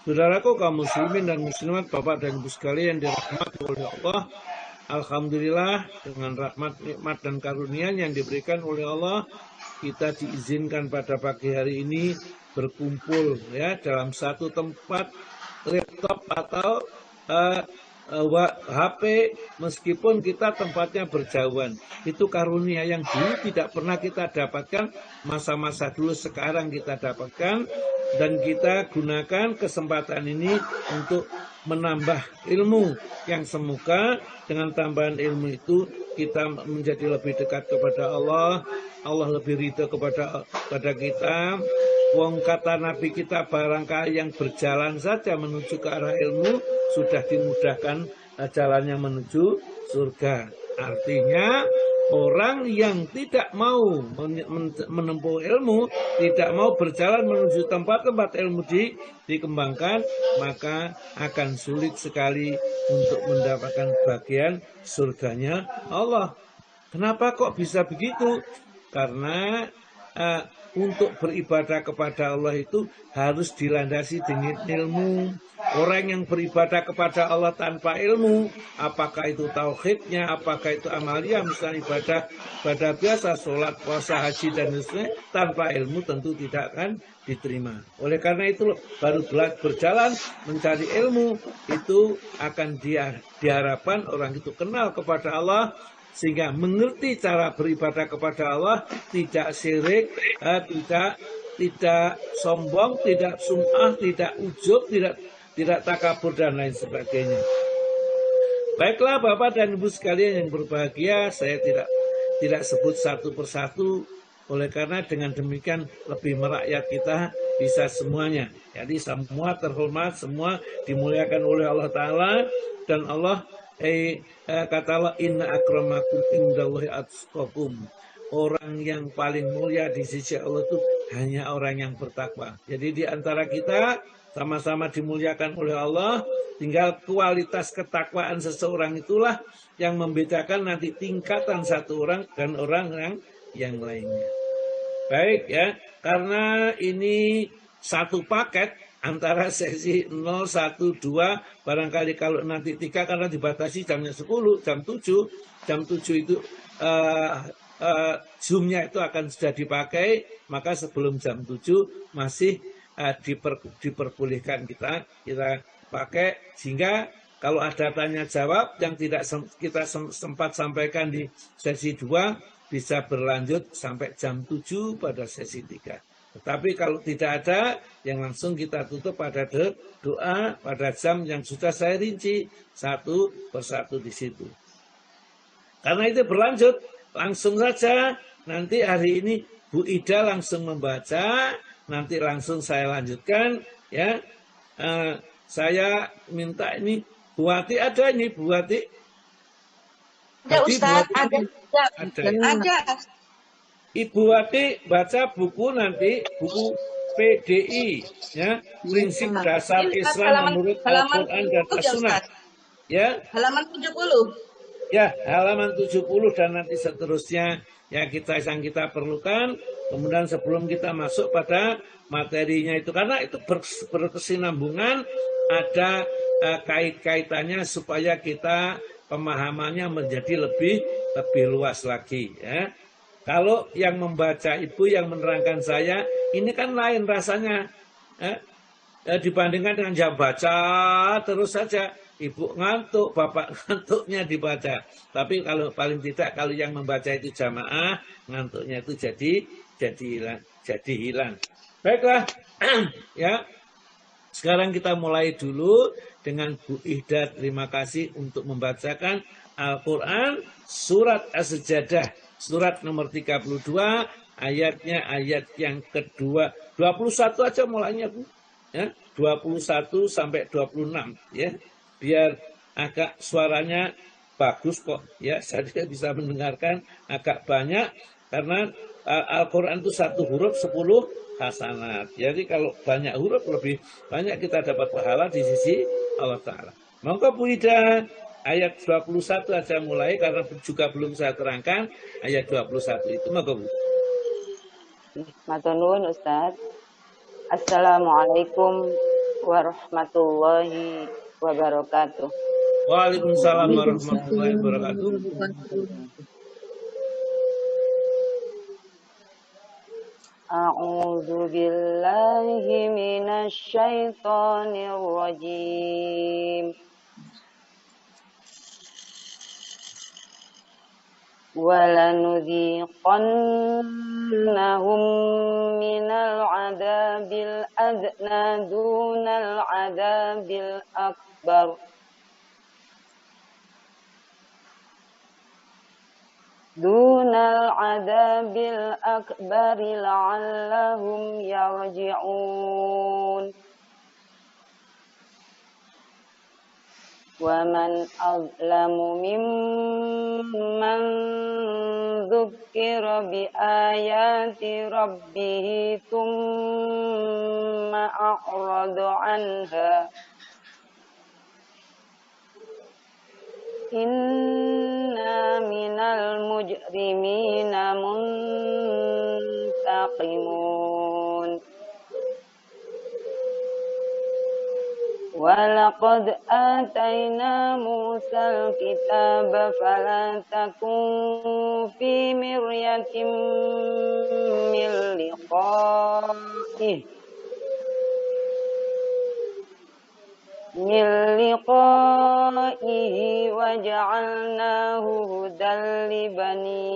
Saudaraku kaum muslimin dan muslimat, Bapak dan Ibu sekalian dirahmati oleh Allah. Alhamdulillah, dengan rahmat, nikmat dan karunia yang diberikan oleh Allah, kita diizinkan pada pagi hari ini berkumpul ya dalam satu tempat, laptop atau HP, meskipun kita tempatnya berjauhan. Itu karunia yang dulu tidak pernah kita dapatkan, masa-masa dulu sekarang kita dapatkan, dan kita gunakan kesempatan ini untuk menambah ilmu yang semoga dengan tambahan ilmu itu kita menjadi lebih dekat kepada Allah, Allah lebih ridho kepada kita. Wong kata Nabi kita, barangkali yang berjalan saja menuju ke arah ilmu sudah dimudahkan jalannya menuju surga. Artinya orang yang tidak mau menempuh ilmu, tidak mau berjalan menuju tempat-tempat ilmu dikembangkan, maka akan sulit sekali untuk mendapatkan bagian surganya Allah. Kenapa kok bisa begitu? Karena untuk beribadah kepada Allah itu harus dilandasi dengan ilmu. Orang yang beribadah kepada Allah tanpa ilmu, apakah itu tauhidnya, apakah itu amalia, misalnya ibadah biasa, sholat, puasa, haji, dan sebagainya, tanpa ilmu tentu tidak akan diterima. Oleh karena itu baru berjalan mencari ilmu, itu akan diharapkan orang itu kenal kepada Allah, sehingga mengerti cara beribadah kepada Allah, tidak syirik, tidak sombong, tidak sum'ah, tidak ujub, tidak takabur dan lain sebagainya. Baiklah Bapak dan Ibu sekalian yang berbahagia, saya tidak sebut satu persatu, oleh karena dengan demikian lebih merakyat kita bisa semuanya. Jadi semua terhormat, semua dimuliakan oleh Allah Ta'ala, dan Allah kata Allah, inna akramakum indallahi atqakum. Orang yang paling mulia di sisi Allah itu hanya orang yang bertakwa. Jadi di antara kita sama-sama dimuliakan oleh Allah, tinggal kualitas ketakwaan seseorang itulah yang membedakan nanti tingkatan satu orang dan orang yang lainnya. Baik ya, karena ini satu paket antara sesi 0, 1, 2, barangkali kalau nanti 3 karena dibatasi jamnya 10, jam 7 itu Zoom-nya itu akan sudah dipakai, maka sebelum jam 7 masih diperbolehkan kita pakai, sehingga kalau ada tanya jawab yang tidak kita sempat sampaikan di sesi 2 bisa berlanjut sampai jam 7 pada sesi 3. Tetapi kalau tidak ada, yang langsung kita tutup pada doa pada jam yang sudah saya rinci satu persatu di situ. Karena itu berlanjut, langsung saja nanti hari ini Bu Ida langsung membaca, nanti langsung saya lanjutkan ya. Saya minta ini Bu Wati ada ini Bu Wati. Ada Ustaz, ada. Ibu Wati baca buku nanti, buku PDI, ya, prinsip dasar Islam menurut Al-Quran dan As-Sunnah. Ya. Halaman 70. Ya, halaman 70 dan nanti seterusnya yang kita perlukan. Kemudian sebelum kita masuk pada materinya itu, karena itu berkesinambungan, ada kait-kaitannya supaya kita pemahamannya menjadi lebih luas lagi, ya. Kalau yang membaca Ibu, yang menerangkan saya, ini kan lain rasanya. Dibandingkan dengan yang baca terus saja. Ibu ngantuk, Bapak ngantuknya dibaca. Tapi kalau paling tidak, kalau yang membaca itu jamaah, ngantuknya itu jadi hilang. Baiklah, ya. Sekarang kita mulai dulu dengan Bu Ida. Terima kasih untuk membacakan Al-Quran surat As-Sajdah. Surat nomor 32, ayatnya ayat yang kedua. 21 aja mulainya Bu. Ya, 21 sampai 26 ya. Biar agak suaranya bagus kok ya. Saya bisa mendengarkan agak banyak karena Al-Quran itu satu huruf 10 hasanat. Jadi kalau banyak huruf lebih banyak kita dapat pahala di sisi Allah Ta'ala. Monggo Bu Ida. Ayat 21 aja mulai karena juga belum saya terangkan ayat 21 itu. Maka Bu. Matur nuwun Ustaz. Assalamualaikum warahmatullahi wabarakatuh. Waalaikumsalam warahmatullahi wabarakatuh. A'udzu billahi minasy syaithanir rajim. وَلَنُذِيقَنَّهُم مِّنَ الْعَذَابِ الْأَدْنَىٰ دُونَ الْعَذَابِ الْأَكْبَرِ لَعَلَّهُمْ يَرْجِعُونَ وَمَنْ أَظْلَمُ مِمَّنْ ذُكِّرَ بِآيَاتِ رَبِّهِ ثُمَّ أَعْرَضَ عَنْهَا إِنَّا مِنَ الْمُجْرِمِينَ مُنْتَقِمُونَ وَلَقَدْ آتَيْنَا مُوسَى الْكِتَابَ فَلَا تَكُنْ فِي مِرْيَةٍ مِّن لِقَائِهِ وَجَعَلْنَاهُ هُدًى لِبَنِي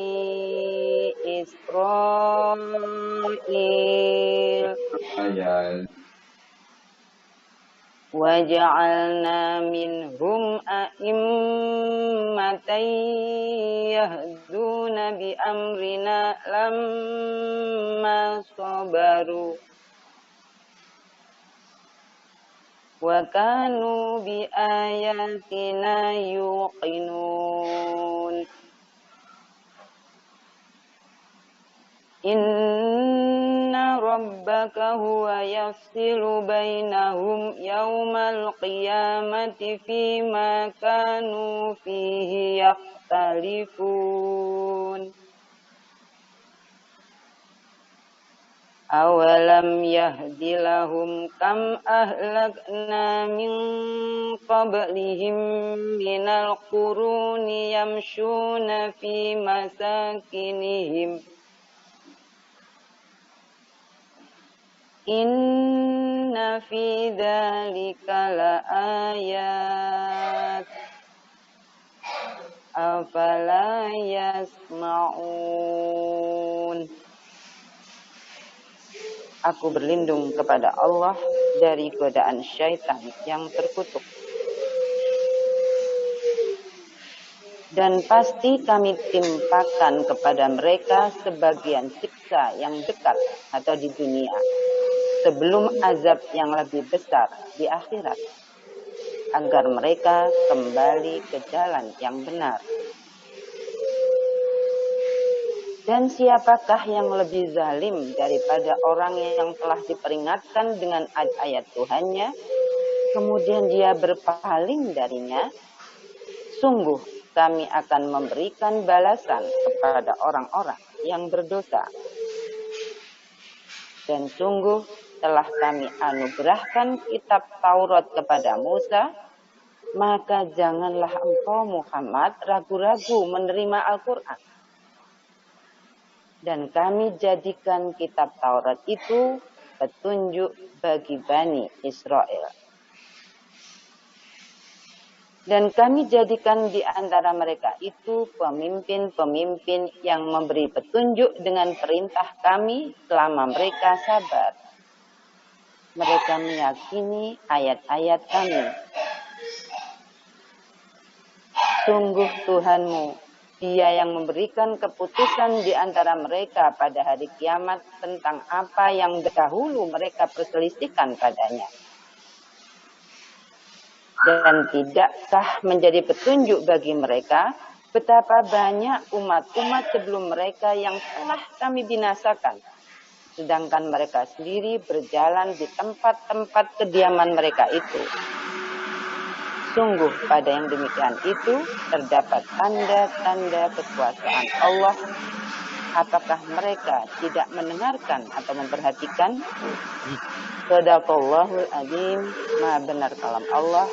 إِسْرَائِيلَ وَجَعَلْنَا مِنْهُمْ أَئِمَّةً يَهْدُونَ بِأَمْرِنَا لَمَّا صَبَرُوا وَكَانُوا بِآيَاتِنَا يُوقِنُونَ إِنَّ رَبَّكَ هُوَ يَفْصِلُ بَيْنَهُمْ يَوْمَ الْقِيَامَةِ فِيمَا كَانُوا فِيهِ يَخْتَلِفُونَ أَوَلَمْ يَهْدِ لَهُمْ كَمْ أَهْلَكْنَا مِنْ قَبْلِهِمْ مِنَ الْقُرُونِ يَمْشُونَ فِي مَسَاكِنِهِمْ إِنَّ فِي ذَلِكَ لَآيَاتٍ أَفَلَا يَسْمَعُونَ. Aku berlindung kepada Allah dari godaan syaitan yang terkutuk. Dan pasti kami timpakan kepada mereka sebagian siksa yang dekat atau di dunia, sebelum azab yang lebih besar di akhirat, agar mereka kembali ke jalan yang benar. Dan siapakah yang lebih zalim daripada orang yang telah diperingatkan dengan ayat Tuhannya, kemudian dia berpaling darinya? Sungguh kami akan memberikan balasan kepada orang-orang yang berdosa. Dan sungguh telah kami anugerahkan kitab Taurat kepada Musa, maka janganlah engkau Muhammad ragu-ragu menerima Al-Quran. Dan kami jadikan kitab Taurat itu petunjuk bagi Bani Israel. Dan kami jadikan di antara mereka itu pemimpin-pemimpin yang memberi petunjuk dengan perintah kami selama mereka sabar. Mereka meyakini ayat-ayat kami. Sungguh Tuhanmu, Dia yang memberikan keputusan di antara mereka pada hari kiamat tentang apa yang dahulu mereka perselisihkan padanya. Dan tidakkah menjadi petunjuk bagi mereka betapa banyak umat-umat sebelum mereka yang telah kami binasakan, sedangkan mereka sendiri berjalan di tempat-tempat kediaman mereka itu. Sungguh pada yang demikian itu terdapat tanda-tanda kekuasaan Allah. Apakah mereka tidak mendengarkan atau memperhatikan? Shadaqallahul adzim. Maha benar kalam Allah.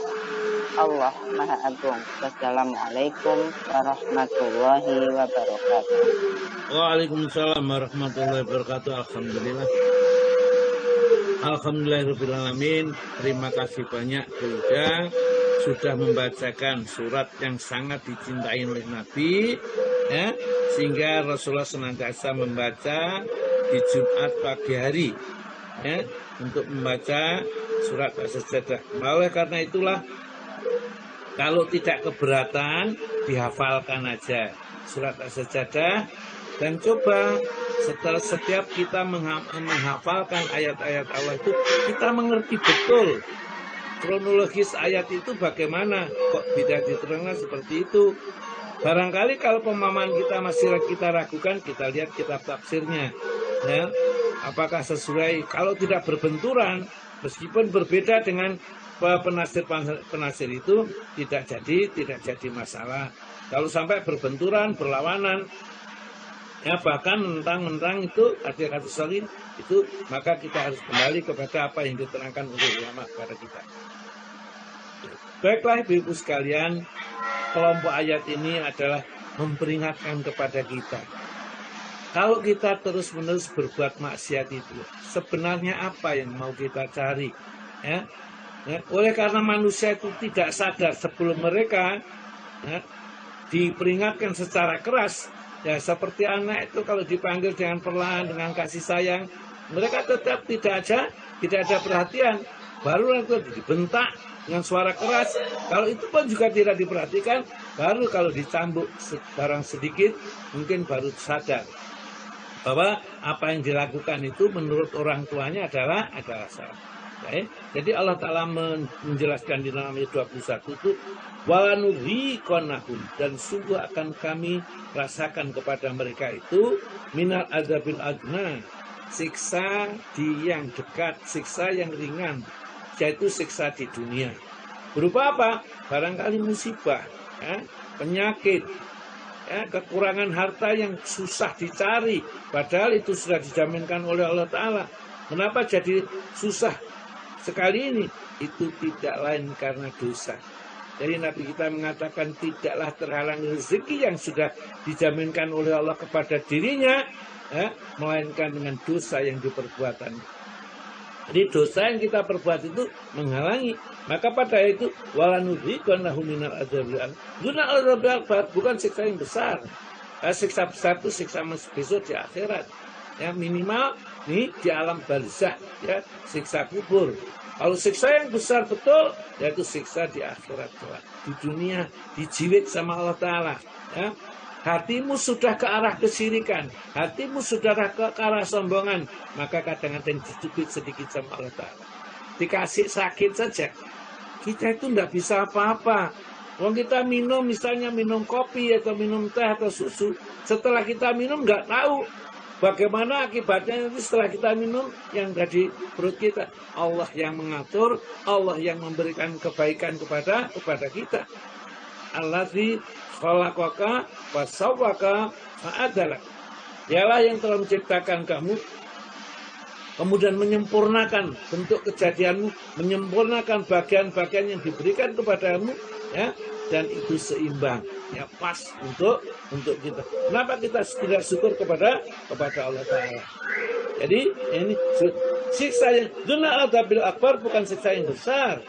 Allah Maha Agung. Wassalamualaikum warahmatullahi wabarakatuh. Waalaikumsalam warahmatullahi wabarakatuh. Alhamdulillah. Alhamdulillahirrahmanirrahim. Terima kasih banyak Hilda sudah membacakan surat yang sangat dicintai oleh Nabi, ya, sehingga Rasulullah senantiasa membaca di Jumat pagi hari, ya, untuk membaca surat As-Sajdah. Oleh karena itulah, kalau tidak keberatan, dihafalkan aja surat As-Sajdah, dan coba setelah setiap kita menghafalkan ayat-ayat Allah itu, kita mengerti betul kronologis ayat itu bagaimana, kok tidak diterangkan seperti itu. Barangkali kalau pemahaman kita masih kita ragukan, kita lihat kitab tafsirnya, ya, apakah sesuai. Kalau tidak berbenturan, meskipun berbeda dengan penafsir itu, tidak jadi masalah. Kalau sampai berbenturan, berlawanan, ya, bahkan mentang-mentang itu artikel salin itu, maka kita harus kembali kepada apa yang diterangkan oleh ulama kepada kita. Baiklah Ibu sekalian, kelompok ayat ini adalah memperingatkan kepada kita. Kalau kita terus-menerus berbuat maksiat itu, sebenarnya apa yang mau kita cari? Ya? Ya, oleh karena manusia itu tidak sadar sebelum mereka, ya, diperingatkan secara keras. Ya, seperti anak itu kalau dipanggil dengan perlahan, dengan kasih sayang, mereka tetap tidak ada perhatian. Baru itu dibentak dengan suara keras. Kalau itu pun juga tidak diperhatikan, baru kalau dicambuk barang sedikit, mungkin baru sadar bahwa apa yang dilakukan itu menurut orang tuanya adalah salah. Okay? Jadi Allah Ta'ala menjelaskan di dalam ayat 21 itu, walanudhiqannahum, dan sungguh akan kami rasakan kepada mereka itu minal adzabil adna, siksa di yang dekat, siksa yang ringan, yaitu siksa di dunia. Berupa apa? Barangkali musibah, ya, penyakit, ya, kekurangan harta yang susah dicari, padahal itu sudah dijaminkan oleh Allah Ta'ala. Kenapa jadi susah sekali ini? Itu tidak lain karena dosa. Jadi Nabi kita mengatakan tidaklah terhalang rezeki yang sudah dijaminkan oleh Allah kepada dirinya, ya, melainkan dengan dosa yang diperbuatan. Jadi dosa yang kita perbuat itu menghalangi. Maka pada itu walanudhiqannahum minal adzabil akbar, bukan siksa yang besar. Siksa besar itu siksa besok di akhirat. Ya, minimal nih di alam barzakh, ya, siksa kubur. Kalau siksa yang besar betul, yaitu siksa di akhirat kelak. Di dunia dijiwit sama Allah Ta'ala, ya. Hatimu sudah ke arah kesyirikan, hatimu sudah ke arah sombongan, maka kadang-kadang dicubit sedikit sama Allah Ta'ala. Dikasih sakit saja, kita itu tidak bisa apa-apa. Kalau kita minum, misalnya minum kopi atau minum teh atau susu, setelah kita minum nggak tahu bagaimana akibatnya nanti setelah kita minum yang dari perut kita. Allah yang mengatur, Allah yang memberikan kebaikan kepada kita. Allazi khalaqaka fasawwaka fa'adalak. Dialah yang telah menciptakan kamu, kemudian menyempurnakan bentuk kejadianmu, menyempurnakan bagian-bagian yang diberikan kepadamu, ya, dan itu seimbang, ya, pas untuk kita. Kenapa kita tidak syukur kepada Allah Ta'ala? Jadi ini siksa yang duna adzabil akbar, bukan siksa yang besar.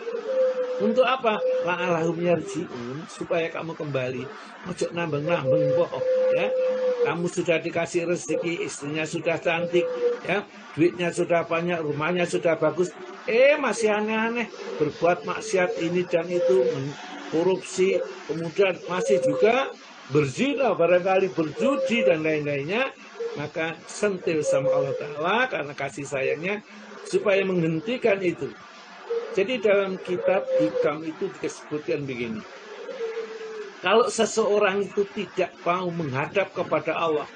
Untuk apa? La'allahum yarji'un, supaya kamu kembali. Ojo nambeng-nambeng kok, ya. Kamu sudah dikasih rezeki, istrinya sudah cantik, ya, duitnya sudah banyak, rumahnya sudah bagus, masih aneh-aneh, berbuat maksiat ini dan itu, korupsi, kemudian masih juga berzina, barangkali berjudi dan lain-lainnya. Maka sentil sama Allah Ta'ala karena kasih sayangnya supaya menghentikan itu. Jadi dalam kitab Hikam itu disebutkan begini, kalau seseorang itu tidak mau menghadap kepada Allah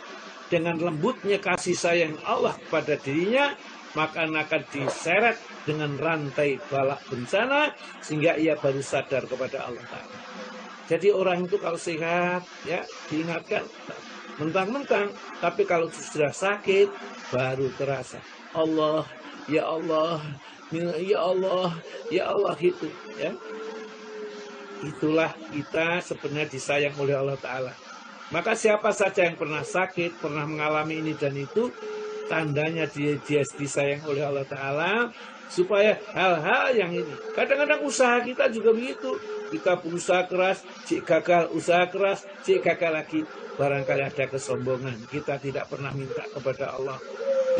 dengan lembutnya kasih sayang Allah kepada dirinya, maka akan diseret dengan rantai balak bencana sehingga ia baru sadar kepada Allah Ta'ala. Jadi orang itu kalau sehat, ya, diingatkan mentang-mentang, tapi kalau sudah sakit baru terasa. Allah, ya Allah, ya Allah gitu ya. Itulah kita sebenarnya disayang oleh Allah Ta'ala. Maka siapa saja yang pernah sakit, pernah mengalami ini dan itu, tandanya dia disayang oleh Allah Ta'ala, supaya hal-hal yang ini. Kadang-kadang usaha kita juga begitu. Kita berusaha keras, cik gagal, usaha keras, cik gagal lagi. Barangkali ada kesombongan. Kita tidak pernah minta kepada Allah.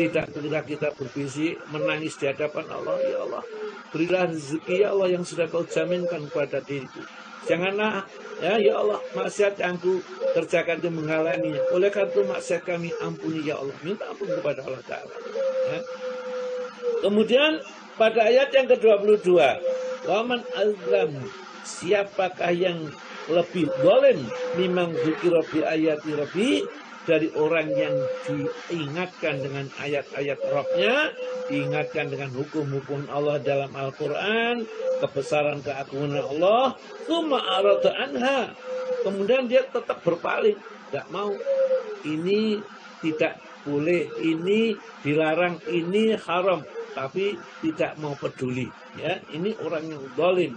Tidak pernah kita berbisik, menangis di hadapan Allah. Ya Allah, berilah rezeki ya Allah yang sudah kau jaminkan kepada diriku. Janganlah ya Allah, maksiat yang ku kerjakan itu menghalanginya. Oleh karena itu maksiat kami ampuni ya Allah. Minta ampun kepada Allah Ta'ala ya. Kemudian pada ayat yang ke-22, waman azlam, siapakah yang lebih zalim mimman dzukira bi ayati rabbi, dari orang yang diingatkan dengan ayat-ayat Rabb-nya, diingatkan dengan hukum-hukum Allah dalam Al-Quran, kebesaran keagungan Allah, tsumma arada anha, kemudian dia tetap berpaling, tidak mau, ini tidak boleh, ini dilarang, ini haram, tapi tidak mau peduli. Ya, ini orang yang zalim.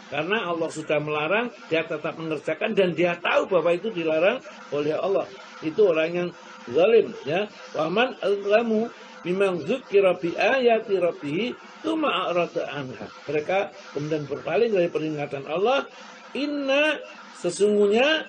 Karena Allah sudah melarang, dia tetap mengerjakan dan dia tahu bahwa itu dilarang oleh Allah. Itu orang yang zalim, ya. Wa man azlamu mimman dzukira bi ayati rabbih tsumma a'rada anha. Mereka kemudian berpaling dari peringatan Allah. Inna, sesungguhnya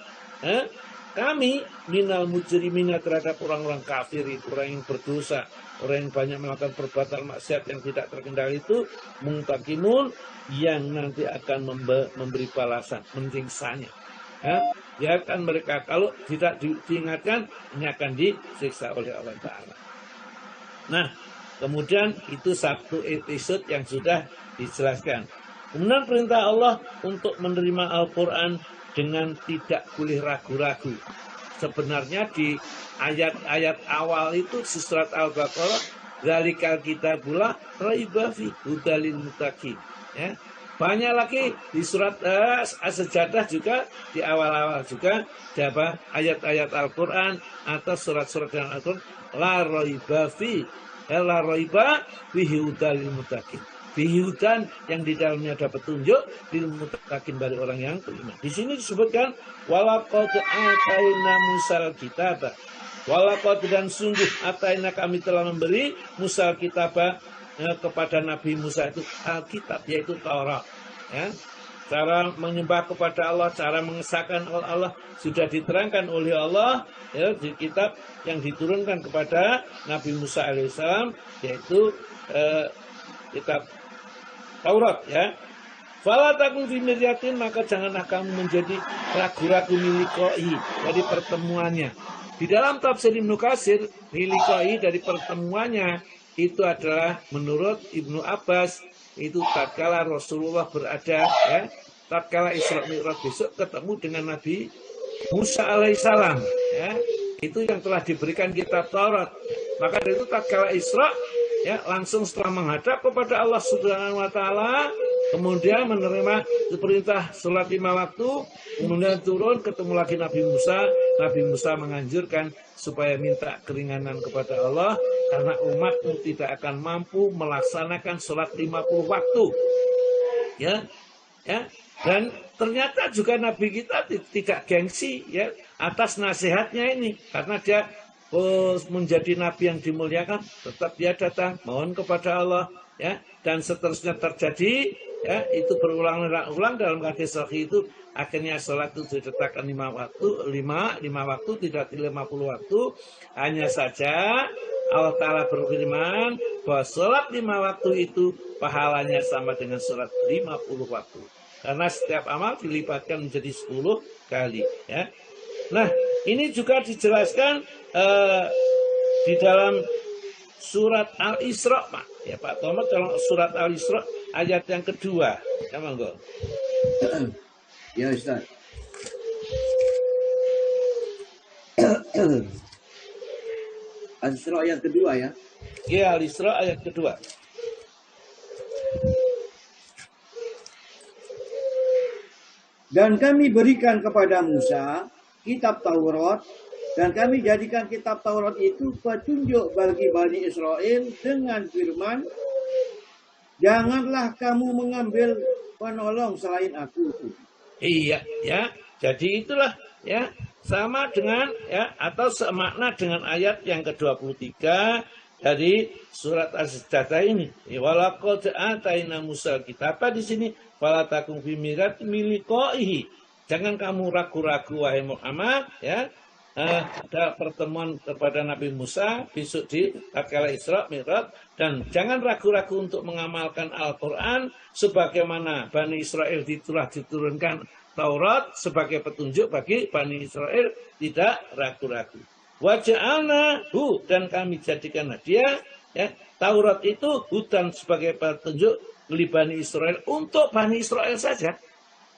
kami minal mujrimina, terhadap orang-orang kafir itu, orang yang berdosa, orang yang banyak melakukan perbuatan maksiat yang tidak terkendali itu, muntakimun, yang nanti akan memberi balasan, menyiksanya. Ya, dia akan mereka, kalau tidak diingatkan, ini akan disiksa oleh Allah Ta'ala. Nah, kemudian itu satu episode yang sudah dijelaskan. Kemudian perintah Allah untuk menerima Al-Quran dengan tidak boleh ragu-ragu. Sebenarnya di ayat-ayat awal itu surat Al-Baqarah, zalikal kitabullah raiba fi hudalil muttaqin. Ya. Banyak lagi di surat As-Sajdah juga, di awal-awal juga ada ayat-ayat Al-Quran atau surat-surat yang Al-Quran, la raiba fi, la raiba fi hudalil muttaqin. Bihudan, yang di dalamnya ada petunjuk, lil muttaqin, bagi orang yang beriman. Di sini disebutkan walaqad ataina Musal kitaba. Walaqad, dan sungguh ataina, kami telah memberi Musal kitaba, kepada Nabi Musa itu Alkitab, yaitu Taurat. Ya. Cara menyembah kepada Allah, cara mengesahkan Allah sudah diterangkan oleh Allah ya, di kitab yang diturunkan kepada Nabi Musa alaihissalam, yaitu kitab Taurat, ya. Fala takun fi miryatin, maka janganlah kamu menjadi ragu-ragu milikoi, dari pertemuannya. Di dalam tafsir Ibnu Katsir, milikoi, dari pertemuannya itu adalah menurut Ibnu Abbas, itu tatkala Rasulullah berada, ya, tatkala Isra Mi'raj besok ketemu dengan Nabi Musa alaihissalam, ya, itu yang telah diberikan kitab Taurat. Maka dari itu tatkala Isra, ya, langsung setelah menghadap kepada Allah Subhanahu wa Ta'ala, kemudian menerima perintah sholat 5 waktu, kemudian turun ketemu lagi Nabi Musa. Nabi Musa menganjurkan supaya minta keringanan kepada Allah, karena umatmu tidak akan mampu melaksanakan sholat 50 waktu. Ya, ya. Dan ternyata juga Nabi kita tidak gengsi, ya, atas nasihatnya ini, karena dia menjadi nabi yang dimuliakan, tetap dia datang mohon kepada Allah, ya, dan seterusnya terjadi, ya, itu berulang-ulang dalam hadis sahih itu. Akhirnya sholat itu ditetapkan 5 waktu, tidak 50 waktu. Hanya saja Allah Ta'ala berfirman bahwa sholat 5 waktu itu pahalanya sama dengan sholat 50 waktu, karena setiap amal dilipatkan menjadi 10 kali, ya. Nah, ini juga dijelaskan di dalam surat Al-Isra, Pak. Ya, Pak Tomat, dalam surat Al-Isra ayat yang kedua. Ya, monggo. Ya, Ustaz. Al-Isra ayat kedua, ya. Ya, Al-Isra ayat kedua. Dan kami berikan kepada Musa kitab Taurat, dan kami jadikan kitab Taurat itu petunjuk bagi Bani Israel dengan firman, janganlah kamu mengambil penolong selain aku. Iya, ya. Jadi itulah ya, sama dengan ya atau semakna dengan ayat yang ke-23 dari surat Az-Sajdah ini. Walaqad ataina Musa kitab di sini fala takum fi mirati miliqaihi. Jangan kamu ragu-ragu wahai Muhammad ya. Ada pertemuan kepada Nabi Musa besok di tatkala Isra Mi'raj, dan jangan ragu-ragu untuk mengamalkan Al-Qur'an sebagaimana Bani Israel telah diturunkan Taurat sebagai petunjuk bagi Bani Israel, tidak ragu-ragu. Waja'alna hu, dan kami jadikan dia ya, Taurat itu hudan sebagai petunjuk li Bani Israel, untuk Bani Israel saja.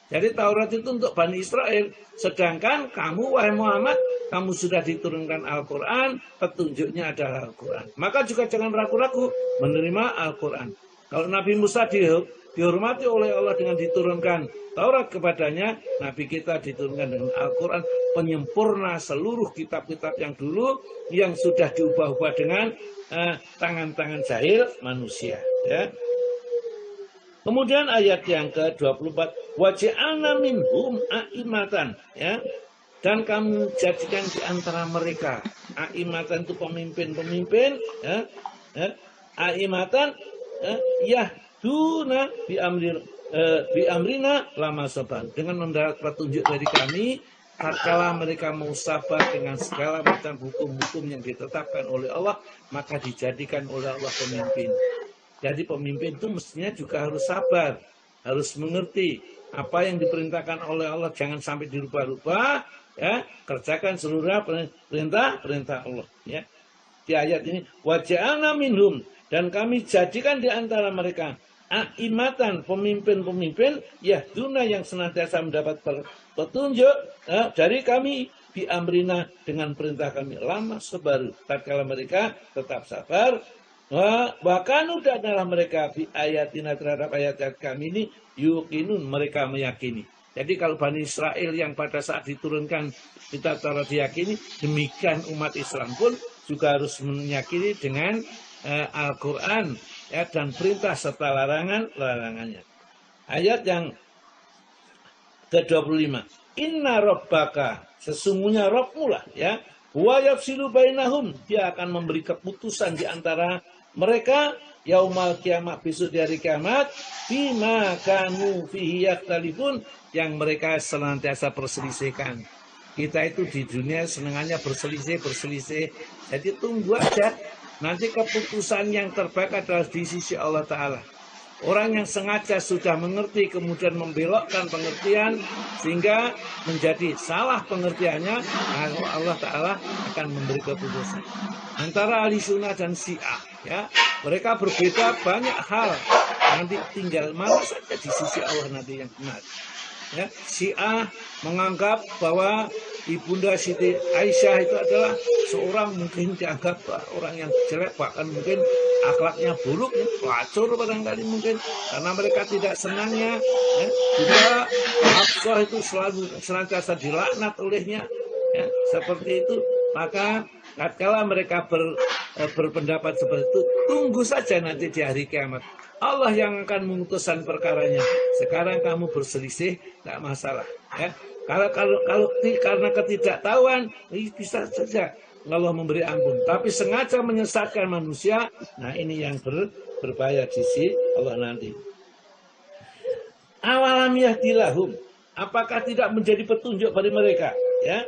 Jadi Taurat itu untuk Bani Israel, sedangkan kamu wahai Muhammad, kamu sudah diturunkan Al-Quran, petunjuknya adalah Al-Quran. Maka juga jangan ragu-ragu menerima Al-Quran. Kalau Nabi Musa dihormati oleh Allah dengan diturunkan Taurat kepadanya, Nabi kita diturunkan dengan Al-Quran, penyempurna seluruh kitab-kitab yang dulu yang sudah diubah-ubah dengan tangan-tangan jahil manusia. Ya. Kemudian ayat yang ke-24, waja'alna minhum a'imatan, ya. Dan kamu jadikan di antara mereka a'imatan itu pemimpin-pemimpin, ya. Ya. A'imatan yahduna bi amrina lama saban, dengan mendapat petunjuk dari kami tatkala mereka mau sabar dengan segala macam hukum-hukum yang ditetapkan oleh Allah, maka dijadikan oleh Allah pemimpin. Jadi pemimpin itu mestinya juga harus sabar, harus mengerti apa yang diperintahkan oleh Allah, jangan sampai dirubah-rubah, ya, kerjakan seluruh perintah Allah, ya. Di ayat ini waja'alna minhum, dan kami jadikan di antara mereka a'imatan, pemimpin-pemimpin yahduna, yang senantiasa mendapat petunjuk dari kami bi amrina, dengan perintah kami lama sebaru, tatkala mereka tetap sabar. Bahkan udah adalah mereka bi ayatina, terhadap ayat-ayat kami ini yuqinun, mereka meyakini. Jadi kalau Bani Israel yang pada saat diturunkan kita Taurat diyakini, demikian umat Islam pun juga harus meyakini dengan Al-Quran, ya, dan perintah serta larangannya. Ayat yang ke-25, inna rabbaka, sesungguhnya Rabbmu lah, ya, wa yafsilu bainahum, dia akan memberi keputusan di antara mereka yaumal kiamat, besok di hari kiamat, bima kanu fihi yakhtalifun, yang mereka senantiasa perselisihkan. Kita itu di dunia senangannya berselisih. Jadi tunggu aja, nanti keputusan yang terbaik adalah di sisi Allah Ta'ala. Orang yang sengaja sudah mengerti kemudian membelokkan pengertian sehingga menjadi salah pengertiannya, Allah Ta'ala akan memberi keputusan. Antara ahli sunnah dan syiah, ya, mereka berbeda banyak hal. Nanti tinggal mana saja di sisi Allah nanti yang benar. Ya, Syiah menganggap bahwa Ibunda Siti Aisyah itu adalah seorang mungkin dianggap orang yang jelek, bahkan mungkin akhlaknya buruk, pelacur barangkali mungkin, karena mereka tidak senangnya. Ya. Juga Hafsah itu selalu senantiasa dilaknat olehnya. Ya, seperti itu. Maka tatkala mereka berpendapat seperti itu, tunggu saja nanti di hari kiamat. Allah yang akan memutuskan perkaranya. Sekarang kamu berselisih, tidak masalah. Ya. Kalau karena ketidaktahuan, bisa saja Allah memberi ampun. Tapi sengaja menyesatkan manusia, nah ini yang berbahaya di sisi Allah nanti. Awalam yahdilahum, apakah tidak menjadi petunjuk bagi mereka? Ya.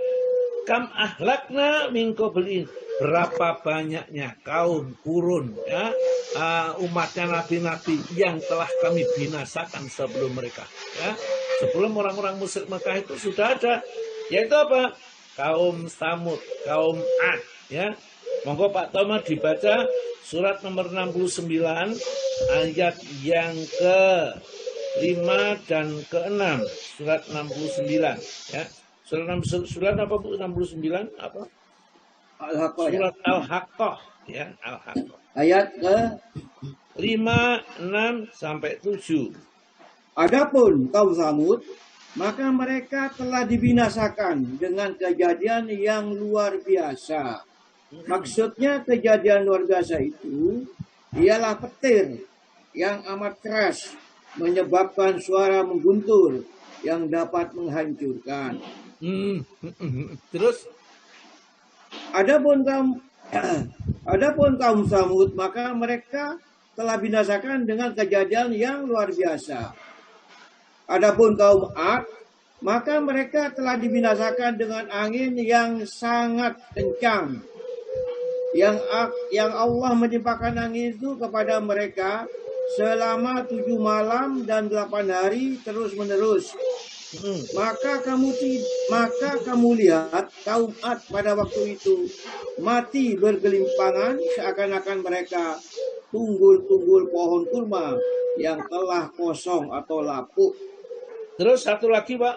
Kam ahlakna min qablin, berapa banyaknya kaum kurun, ya, umatnya nabi-nabi yang telah kami binasakan sebelum mereka, ya. Sebelum orang-orang musyrik Mekah itu sudah ada, yaitu apa? Kaum Samud, kaum Ad, ya. Monggo Pak Toma dibaca surat nomor 69 ayat yang ke-5 dan ke-6, surat 69, ya. Surat apa Bu? 69 apa? Al-Haqqah, surat ya? Al-Haqqah, ya, Al-Haqqah. Ayat ke 5, 6 sampai 7. Adapun kaum Samud, maka mereka telah dibinasakan dengan kejadian yang luar biasa. Maksudnya kejadian luar biasa itu ialah petir yang amat keras, menyebabkan suara mengguntur yang dapat menghancurkan. Terus Adapun kaum adapun kaum Samud, maka mereka telah binasakan dengan kejadian yang luar biasa. Adapun kaum Ad, maka mereka telah dibinasakan dengan angin yang sangat kencang. Yang Allah menimpakan angin itu kepada mereka selama 7 malam dan 8 hari terus menerus. Maka kamu lihat kaum Ad pada waktu itu mati bergelimpangan seakan-akan mereka tunggul-tunggul pohon kurma yang telah kosong atau lapuk. terus satu lagi, Pak.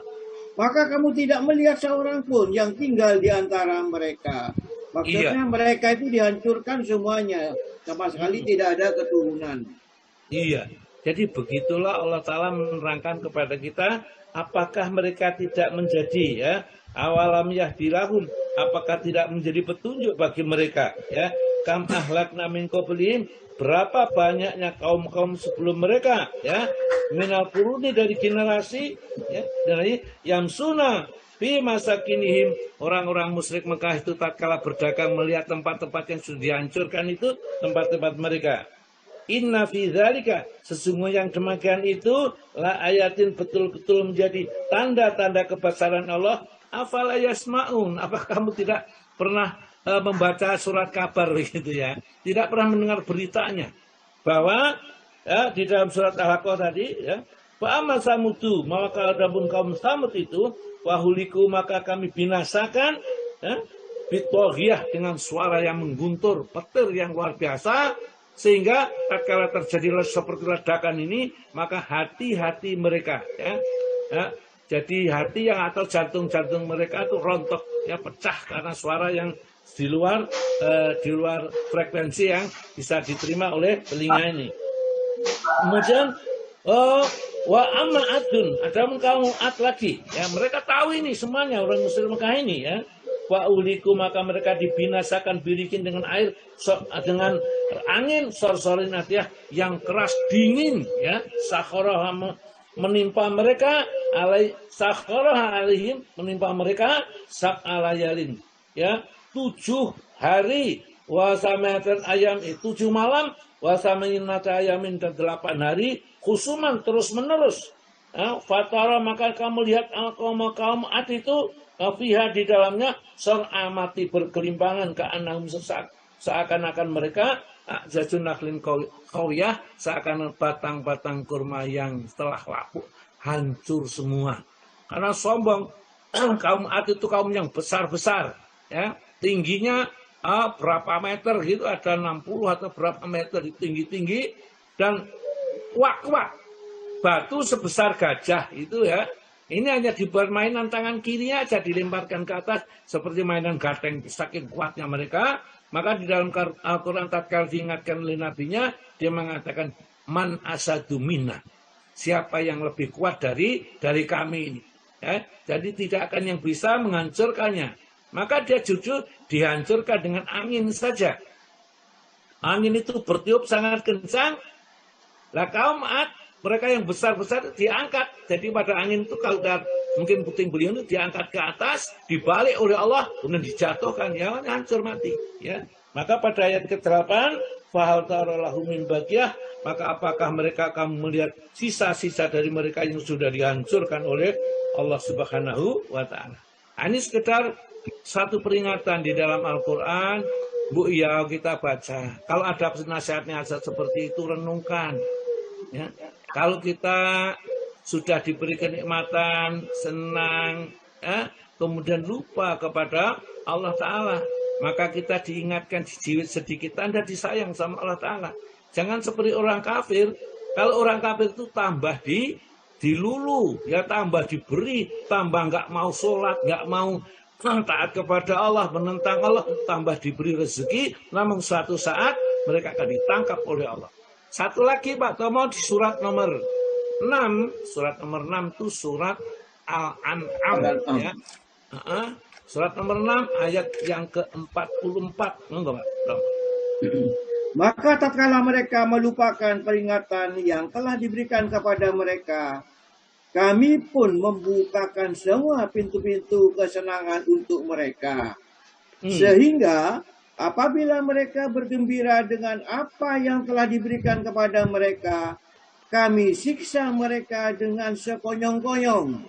Maka kamu tidak melihat seorang pun yang tinggal di antara mereka. Maksudnya mereka itu dihancurkan semuanya, sama sekali tidak ada keturunan. Iya. Jadi begitulah Allah Ta'ala menerangkan kepada kita, apakah mereka tidak menjadi ya awalam yahdilahum, apakah tidak menjadi petunjuk bagi mereka ya, kam ahlakna min qablihim, berapa banyaknya kaum-kaum sebelum mereka ya, minal quruni, dari generasi ya, dari yamsuna fi masakinihim, orang-orang musyrik Mekah itu tatkala berdagang melihat tempat-tempat yang sudah dihancurkan itu tempat-tempat mereka. Inna fi dzalika, sesungguhnya yang demikian itu la ayatin, betul-betul menjadi tanda-tanda kebesaran Allah. Afala yasmaun, apakah kamu tidak pernah membaca surat kabar gitu ya, tidak pernah mendengar beritanya bahwa ya, di dalam surat Al-Haqqah tadi ya, fa amma samudu, maka adapun kaum Samud itu wahuliku, maka kami binasakan ya, bitoghiyah, dengan suara yang mengguntur, petir yang luar biasa, sehingga tatkala terjadi seperti ledakan ini, maka hati-hati mereka ya, jadi hati yang atau jantung-jantung mereka itu rontok ya, pecah karena suara yang di luar frekuensi yang bisa diterima oleh telinga ini. Kemudian wa amma adun, ada kaum Ad lagi ya, mereka tahu ini semuanya orang musyrik Mekah ini ya. Wa uliku, maka mereka dibinasakan birikin dengan air, dengan angin sorsorin atiyah yang keras dingin ya, sakharaha menimpa mereka, sakharaha alaihim, menimpa mereka sab'alayalin ya, 7 hari, wasamatan ayam, 7 malam, wasaminata ayamin, dan 8 hari, khusuman terus menerus ya. Fatara, maka kamu lihat kaum Ad itu fiha, di dalamnya mati bergelimpangan, keanam sesak, seakan-akan mereka jajun naklin kawiyah, seakan batang-batang kurma yang telah lapuk hancur semua karena sombong. Kaum Ad itu kaum yang besar-besar ya, tingginya berapa meter gitu, ada 60 atau berapa meter tinggi-tinggi, dan kuat-kuat, batu sebesar gajah itu ya. Ini hanya dibuat mainan, tangan kirinya aja dilemparkan ke atas seperti mainan gateng, saking kuatnya mereka. Maka di dalam Al-Quran tatkala diingatkan oleh nabinya, dia mengatakan man asadu minna, siapa yang lebih kuat dari kami ini ya? Jadi tidak akan yang bisa menghancurkannya. Maka dia jujur dihancurkan dengan angin saja. Angin itu bertiup sangat kencang. Lah kaum Ad, mereka yang besar-besar diangkat. Jadi pada angin itu kalau mungkin puting beliung itu diangkat ke atas, dibalik oleh Allah, kemudian dijatuhkan, ya hancur mati. Ya. Maka pada ayat ke-8, fahal taralahu min baqiyah, maka apakah mereka akan melihat sisa-sisa dari mereka yang sudah dihancurkan oleh Allah Subhanahu wa Ta'ala. Ini sekedar satu peringatan di dalam Al-Quran. Bu, ya kita baca. Kalau ada nasihat-nasihat seperti itu, renungkan. Ya. Kalau kita sudah diberi kenikmatan, senang, ya, kemudian lupa kepada Allah Ta'ala, maka kita diingatkan, dijiwit sedikit, Anda disayang sama Allah Ta'ala. Jangan seperti orang kafir. Kalau orang kafir itu tambah dilulu, ya tambah diberi, tambah nggak mau sholat, nggak mau taat kepada Allah, menentang Allah, tambah diberi rezeki, namun suatu saat mereka akan ditangkap oleh Allah. Satu lagi Pak Tomo, di surat nomor 6, surat nomor 6 itu surat Al-An'am ya. Surat nomor 6 ayat yang ke-44. Enggak Pak? Maka tatkala mereka melupakan peringatan yang telah diberikan kepada mereka, kami pun membukakan semua pintu-pintu kesenangan untuk mereka. Sehingga apabila mereka bergembira dengan apa yang telah diberikan kepada mereka, kami siksa mereka dengan sekonyong-konyong.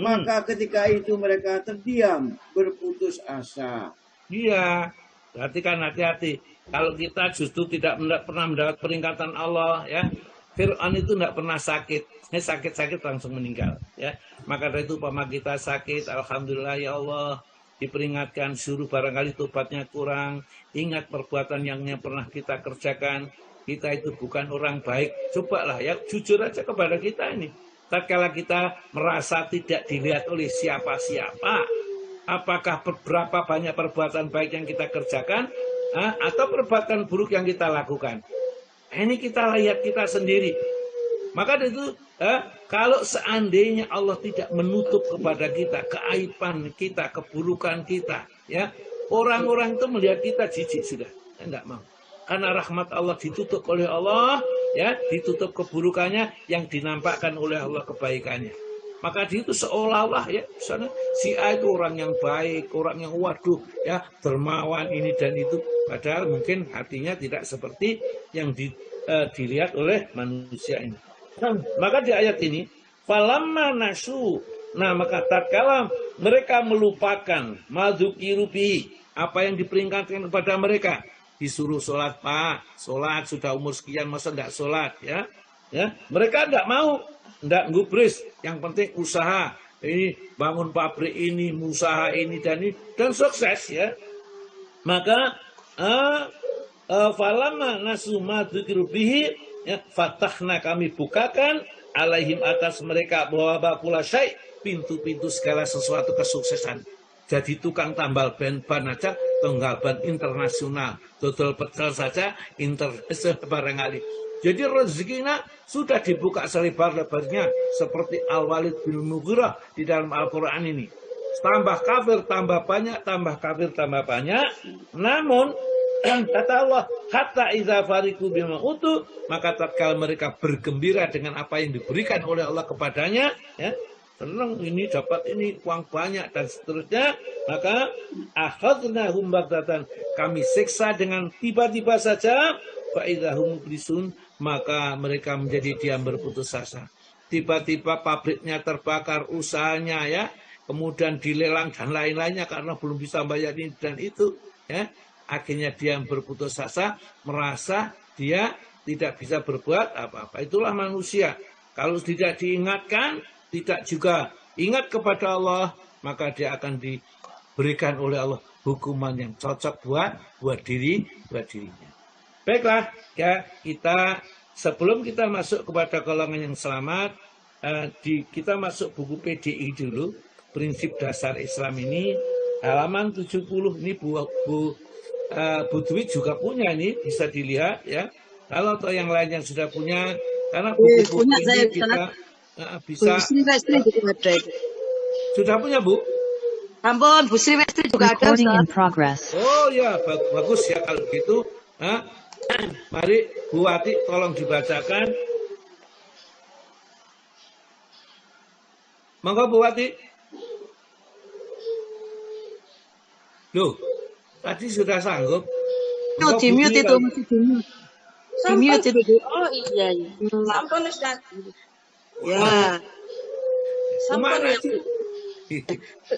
Maka ketika itu mereka terdiam, berputus asa. Iya, berarti kan hati-hati. Kalau kita justru tidak pernah mendapat peringatan Allah, ya, Fir'aun itu tidak pernah sakit, sakit-sakit langsung meninggal, ya. Maka dari itu, umpama kita sakit, alhamdulillah ya Allah, diperingatkan, suruh barangkali tobatnya kurang, ingat perbuatan yang pernah kita kerjakan, kita itu bukan orang baik. Cobalah ya, jujur aja kepada kita ini. Tatkala kita merasa tidak dilihat oleh siapa-siapa, apakah berapa banyak perbuatan baik yang kita kerjakan, atau perbuatan buruk yang kita lakukan. Ini kita lihat kita sendiri. Maka itu, kalau seandainya Allah tidak menutup kepada kita keaiban kita, keburukan kita, ya, orang-orang itu melihat kita jijik sudah, enggak mau. Karena rahmat Allah ditutup oleh Allah, ya, ditutup keburukannya, yang dinampakkan oleh Allah kebaikannya. Maka dia itu seolah-olah, ya, sana si A itu orang yang baik, orang yang waduh, ya, dermawan ini dan itu. Padahal mungkin hatinya tidak seperti yang dilihat oleh manusia ini. Maka di ayat ini, falamma nasu, nah maka tatkala mereka melupakan madzukiru bihi, apa yang diperingatkan kepada mereka, disuruh sholat, Pak, sholat sudah umur sekian masa enggak sholat, ya, ya, mereka enggak mau, enggak gubris, yang penting usaha, ini bangun pabrik ini, usaha ini dan sukses, ya. Maka falamma nasu ma dzukiru bihi, ya, fatahna, kami bukakan alaihim, atas mereka, bahwa kula syai, pintu-pintu segala sesuatu kesuksesan. Jadi tukang tambal ban aja, tunggal ban internasional, dodol pecel saja barangkali. Jadi rezekinya sudah dibuka selebar-lebarnya, seperti Al-Walid bin Mughirah di dalam Al-Quran ini. Tambah kafir, tambah banyak, tambah kafir, tambah banyak. Namun, kata Allah, hatta idza fariqu bima utu, maka tatkala mereka bergembira dengan apa yang diberikan oleh Allah kepadanya, ya, senang ini dapat ini uang banyak dan seterusnya, maka akhadnahum baghtatan, kami siksa dengan tiba-tiba saja, fa idzahum mublisun, maka mereka menjadi diam berputus asa. Tiba-tiba pabriknya terbakar, usahanya, ya, kemudian dilelang dan lain-lainnya karena belum bisa bayar ini dan itu, ya. Akhirnya dia berputus asa, merasa dia tidak bisa berbuat apa-apa. Itulah manusia. Kalau tidak diingatkan, tidak juga ingat kepada Allah, maka dia akan diberikan oleh Allah hukuman yang cocok buat dirinya. Baiklah, ya, kita sebelum kita masuk kepada golongan yang selamat, kita masuk buku PDI dulu, prinsip dasar Islam ini, halaman 70. Ini Bu Dwi juga punya, ini bisa dilihat, ya. Kalau atau yang lain yang sudah punya, karena buku-buku ini kita bisa. Bu Sri Westri juga ada. Sudah punya, Bu? Ampun, Bu Sri Westri juga ada. Oh ya, bagus ya kalau gitu. Mari Bu Wati tolong dibacakan. Monggo Bu Wati. Loh, tadi sudah sanggup. Oh, di mute itu, masih di mute. Di mute itu. Oh iya. Sampun Ustaz. Ya. Sampun ya.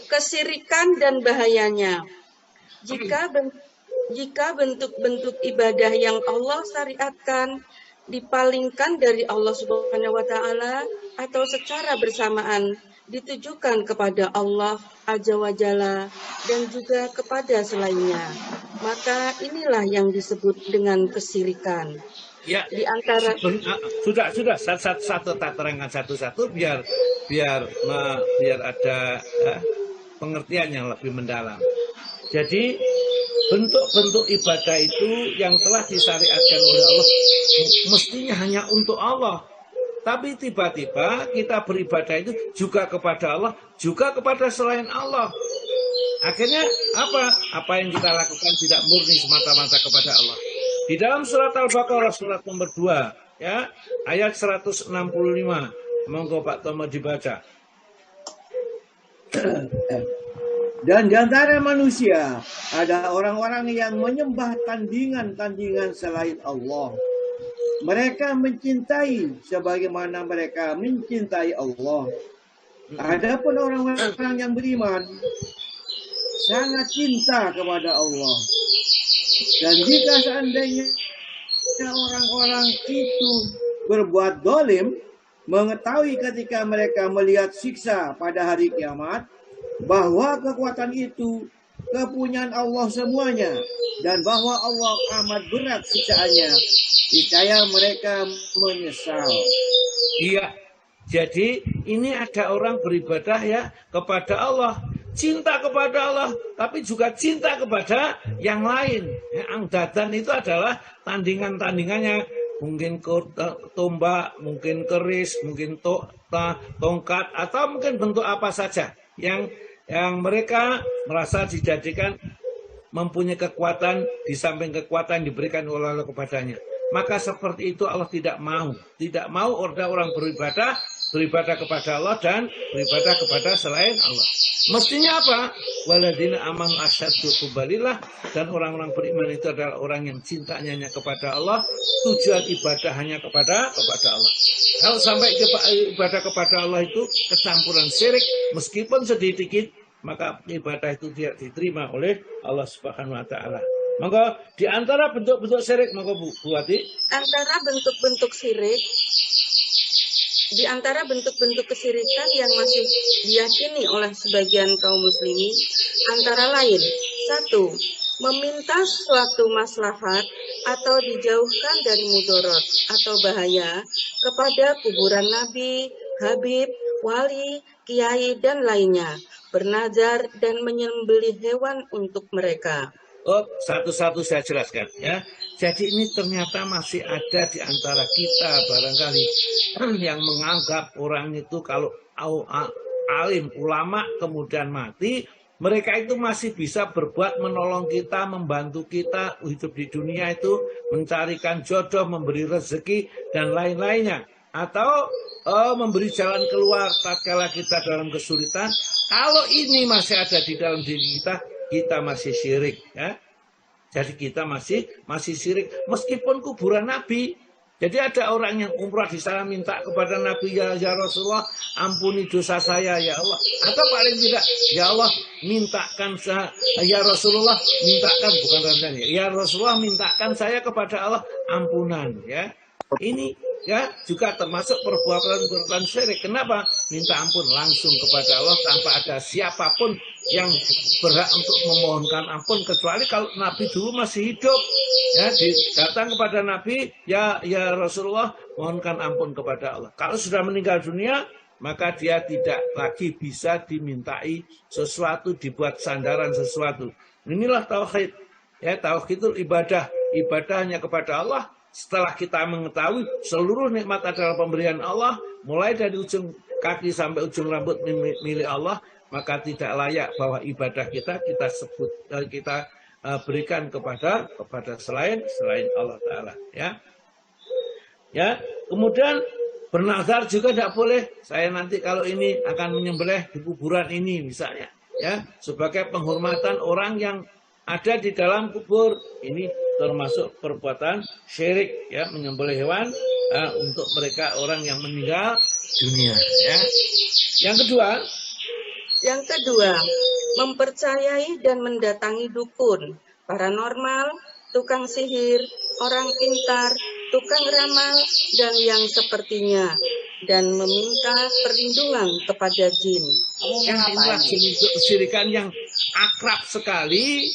Kesirikan dan bahayanya. Jika bentuk-bentuk ibadah yang Allah syariatkan dipalingkan dari Allah Subhanahu wa taala atau secara bersamaan ditujukan kepada Allah Azza wa Jalla dan juga kepada selainnya, maka inilah yang disebut dengan kesirikan. Ya, di antara sudah satu tak terangkan satu-satu biar ada pengertian yang lebih mendalam. Jadi bentuk-bentuk ibadah itu yang telah disyariatkan oleh Allah mestinya hanya untuk Allah. Tapi tiba-tiba kita beribadah itu juga kepada Allah, juga kepada selain Allah. Akhirnya apa? Apa yang kita lakukan tidak murni semata-mata kepada Allah. Di dalam surat Al-Baqarah surat nomor 2 ya, ayat 165. Monggo Pak Tomo dibaca. Dan di antara manusia ada orang-orang yang menyembah tandingan-tandingan selain Allah. Mereka mencintai sebagaimana mereka mencintai Allah. Adapun orang-orang yang beriman sangat cinta kepada Allah. Dan jika seandainya orang-orang itu berbuat dolim, mengetahui ketika mereka melihat siksa pada hari kiamat, bahwa kekuatan itu kepunyaan Allah semuanya, dan bahwa Allah amat berat siksaannya, niscaya mereka menyesal. Iya, jadi ini ada orang beribadah ya kepada Allah, cinta kepada Allah, tapi juga cinta kepada yang lain. Angdadan itu adalah tandingan-tandingannya, mungkin tombak, mungkin keris, mungkin tongkat, atau mungkin bentuk apa saja yang mereka merasa dijadikan mempunyai kekuatan di samping kekuatan yang diberikan oleh Allah kepadanya. Maka seperti itu Allah tidak mau orang beribadah kepada Allah dan beribadah kepada selain Allah. Mestinya apa? Waladina amanu asyaddu hubbalillah, dan orang-orang beriman itu adalah orang yang cintanya hanya kepada Allah, tujuan ibadah hanya kepada Allah. Kalau sampai ibadah kepada Allah itu kecampuran syirik, meskipun sedikit, maka ibadah itu tidak diterima oleh Allah Subhanahu wa taala. Maka di antara bentuk-bentuk syirik, maka Bu Wati, di antara bentuk-bentuk kesyirikan yang masih diyakini oleh sebagian kaum muslimin antara lain: 1. Meminta suatu maslahat atau dijauhkan dari mudarat atau bahaya kepada kuburan nabi, habib, wali, kiai, dan lainnya, bernazar dan menyembelih hewan untuk mereka. Satu-satu saya jelaskan ya. Jadi ini ternyata masih ada di antara kita barangkali yang menganggap orang itu kalau alim, ulama kemudian mati, mereka itu masih bisa berbuat, menolong kita, membantu kita hidup di dunia itu, mencarikan jodoh, memberi rezeki dan lain-lainnya, atau memberi jalan keluar tatkala kita dalam kesulitan. Kalau ini masih ada di dalam diri kita masih syirik ya. Jadi kita masih syirik meskipun kuburan Nabi. Jadi ada orang yang umrah di sana minta kepada Nabi, ya Rasulullah, ampuni dosa saya ya Allah. Atau paling tidak, ya Allah, mintakan saya, ya Rasulullah, mintakan, bukan rendahnya, ya Rasulullah, mintakan saya kepada Allah ampunan ya. Ini ya juga termasuk perbuatan syirik. Kenapa? Minta ampun langsung kepada Allah tanpa ada siapapun yang berhak untuk memohonkan ampun, kecuali kalau Nabi dulu masih hidup ya, datang kepada Nabi, ya Rasulullah, mohonkan ampun kepada Allah. Kalau sudah meninggal dunia, maka dia tidak lagi bisa dimintai sesuatu, dibuat sandaran sesuatu. Inilah tauhid ya. Tauhid itu ibadah hanya kepada Allah. Setelah kita mengetahui seluruh nikmat adalah pemberian Allah, mulai dari ujung kaki sampai ujung rambut milik Allah, maka tidak layak bahwa ibadah kita berikan kepada selain Allah Taala ya. Kemudian bernazar juga tidak boleh. Saya nanti kalau ini akan menyembelih di kuburan ini misalnya ya, sebagai penghormatan orang yang ada di dalam kubur, ini termasuk perbuatan syirik ya, menyembelih hewan untuk mereka orang yang meninggal dunia ya. Yang kedua, mempercayai dan mendatangi dukun, paranormal, tukang sihir, orang pintar, tukang ramal, dan yang sepertinya, dan meminta perlindungan kepada jin. Inilah jenis kesyirikan yang akrab sekali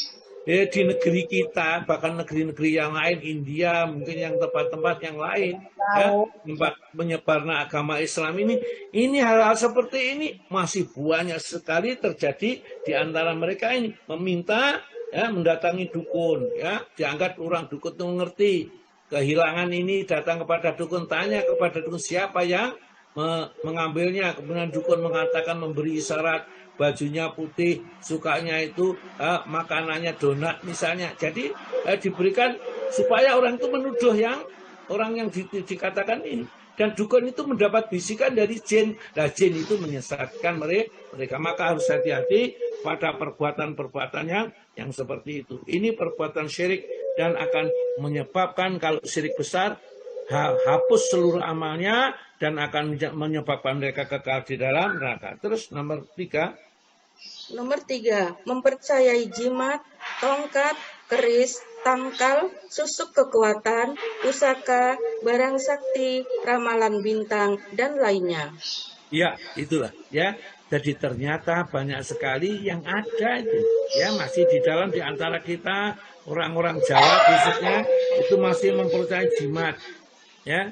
di negeri kita, bahkan negeri-negeri yang lain, India, mungkin yang tempat-tempat yang lain, ya, tempat menyebarnya agama Islam ini hal-hal seperti ini masih banyak sekali terjadi di antara mereka ini, meminta ya, mendatangi dukun, ya, diangkat orang dukun itu mengerti kehilangan ini, datang kepada dukun, tanya kepada dukun siapa yang mengambilnya, kemudian dukun mengatakan, memberi isyarat, bajunya putih, sukanya itu makanannya donat misalnya. Jadi diberikan supaya orang itu menuduh orang yang dikatakan ini. Dan dukun itu mendapat bisikan dari jin. Nah, jin itu menyesatkan mereka. Maka harus hati-hati pada perbuatan-perbuatan yang seperti itu. Ini perbuatan syirik dan akan menyebabkan kalau syirik besar, hapus seluruh amalnya dan akan menyebabkan mereka kekal di dalam neraka. Terus nomor 3. Nomor 3, mempercayai jimat, tongkat, keris, tangkal, susuk kekuatan, pusaka, barang sakti, ramalan bintang, dan lainnya. Ya, itulah ya. Jadi ternyata banyak sekali yang ada itu. Ya, masih di dalam di antara kita orang-orang Jawa khususnya itu masih mempercayai jimat. Ya.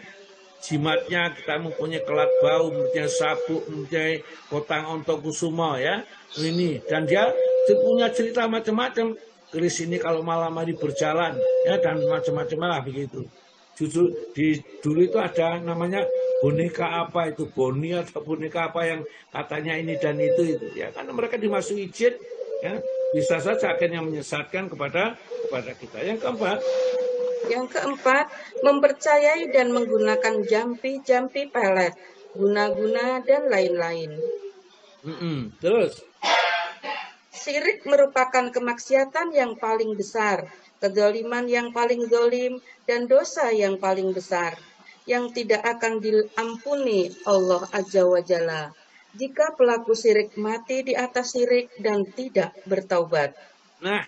Jimatnya kita mempunyai kelat bau, mempunyai sabuk, mempunyai kotang ontokusumo ya. Ini dan dia punya cerita macam-macam. Keris ini kalau malam hari berjalan ya dan macam-macam lah begitu. Dulu itu ada namanya boneka apa itu, boni atau boneka apa yang katanya ini dan itu ya, karena mereka dimasuki jin ya, bisa saja akhirnya menyesatkan kepada kita. Yang keempat, mempercayai dan menggunakan jampi-jampi pelet, guna-guna, dan lain-lain. Terus? Syirik merupakan kemaksiatan yang paling besar, kezaliman yang paling zalim, dan dosa yang paling besar, yang tidak akan diampuni Allah Azza wa Jalla jika pelaku syirik mati di atas syirik dan tidak bertaubat. Nah,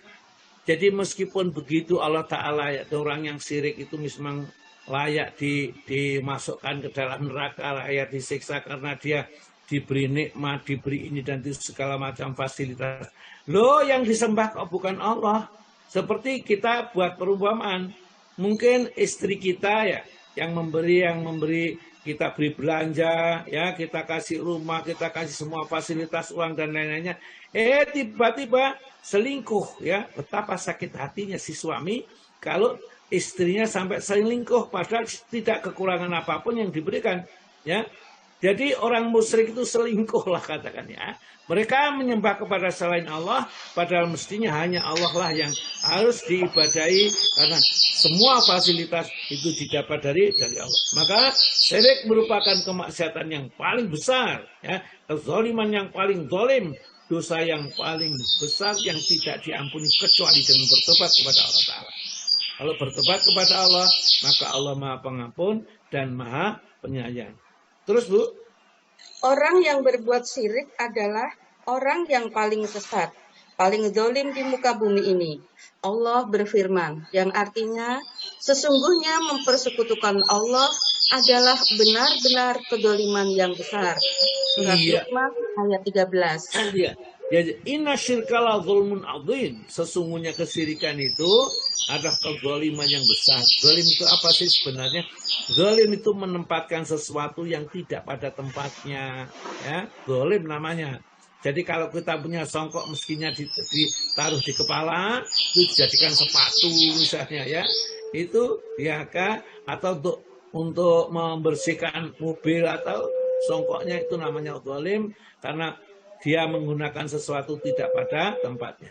jadi meskipun begitu Allah Ta'ala ya, orang yang syirik itu memang layak dimasukkan ke dalam neraka, layak disiksa karena dia diberi nikmat, diberi ini dan itu segala macam fasilitas. Loh, yang disembah kok bukan Allah. Seperti kita buat perumpamaan. Mungkin istri kita ya yang memberi kita beri belanja, ya kita kasih rumah, kita kasih semua fasilitas uang dan lain-lainnya. Tiba-tiba selingkuh ya. Betapa sakit hatinya si suami kalau istrinya sampai selingkuh padahal tidak kekurangan apapun yang diberikan, ya. Jadi orang musyrik itu selingkuh lah katakan ya. Mereka menyembah kepada selain Allah, padahal mestinya hanya Allah lah yang harus diibadahi karena semua fasilitas itu didapat dari Allah. Maka syirik merupakan kemaksiatan yang paling besar, ya, kezaliman yang paling zalim, dosa yang paling besar yang tidak diampuni kecuali dengan bertobat kepada Allah Ta'ala. Kalau bertobat kepada Allah, maka Allah Maha Pengampun dan Maha Penyayang. Terus Bu. Orang yang berbuat syirik adalah orang yang paling sesat, paling zalim di muka bumi ini. Allah berfirman, yang artinya sesungguhnya mempersekutukan Allah adalah benar-benar kezaliman yang besar. Surat Luqman ayat 13. Iya. Jadi inna syirka la zulmun adzim. Sesungguhnya kesyirikan itu adalah kezaliman yang besar. Zalim itu apa sih sebenarnya? Zalim itu menempatkan sesuatu yang tidak pada tempatnya, ya. Zalim namanya. Jadi kalau kita punya songkok meskinya ditaruh di kepala, itu dijadikan sepatu misalnya ya. Itu ya kah? Atau untuk membersihkan mobil atau songkoknya itu namanya zalim karena dia menggunakan sesuatu tidak pada tempatnya.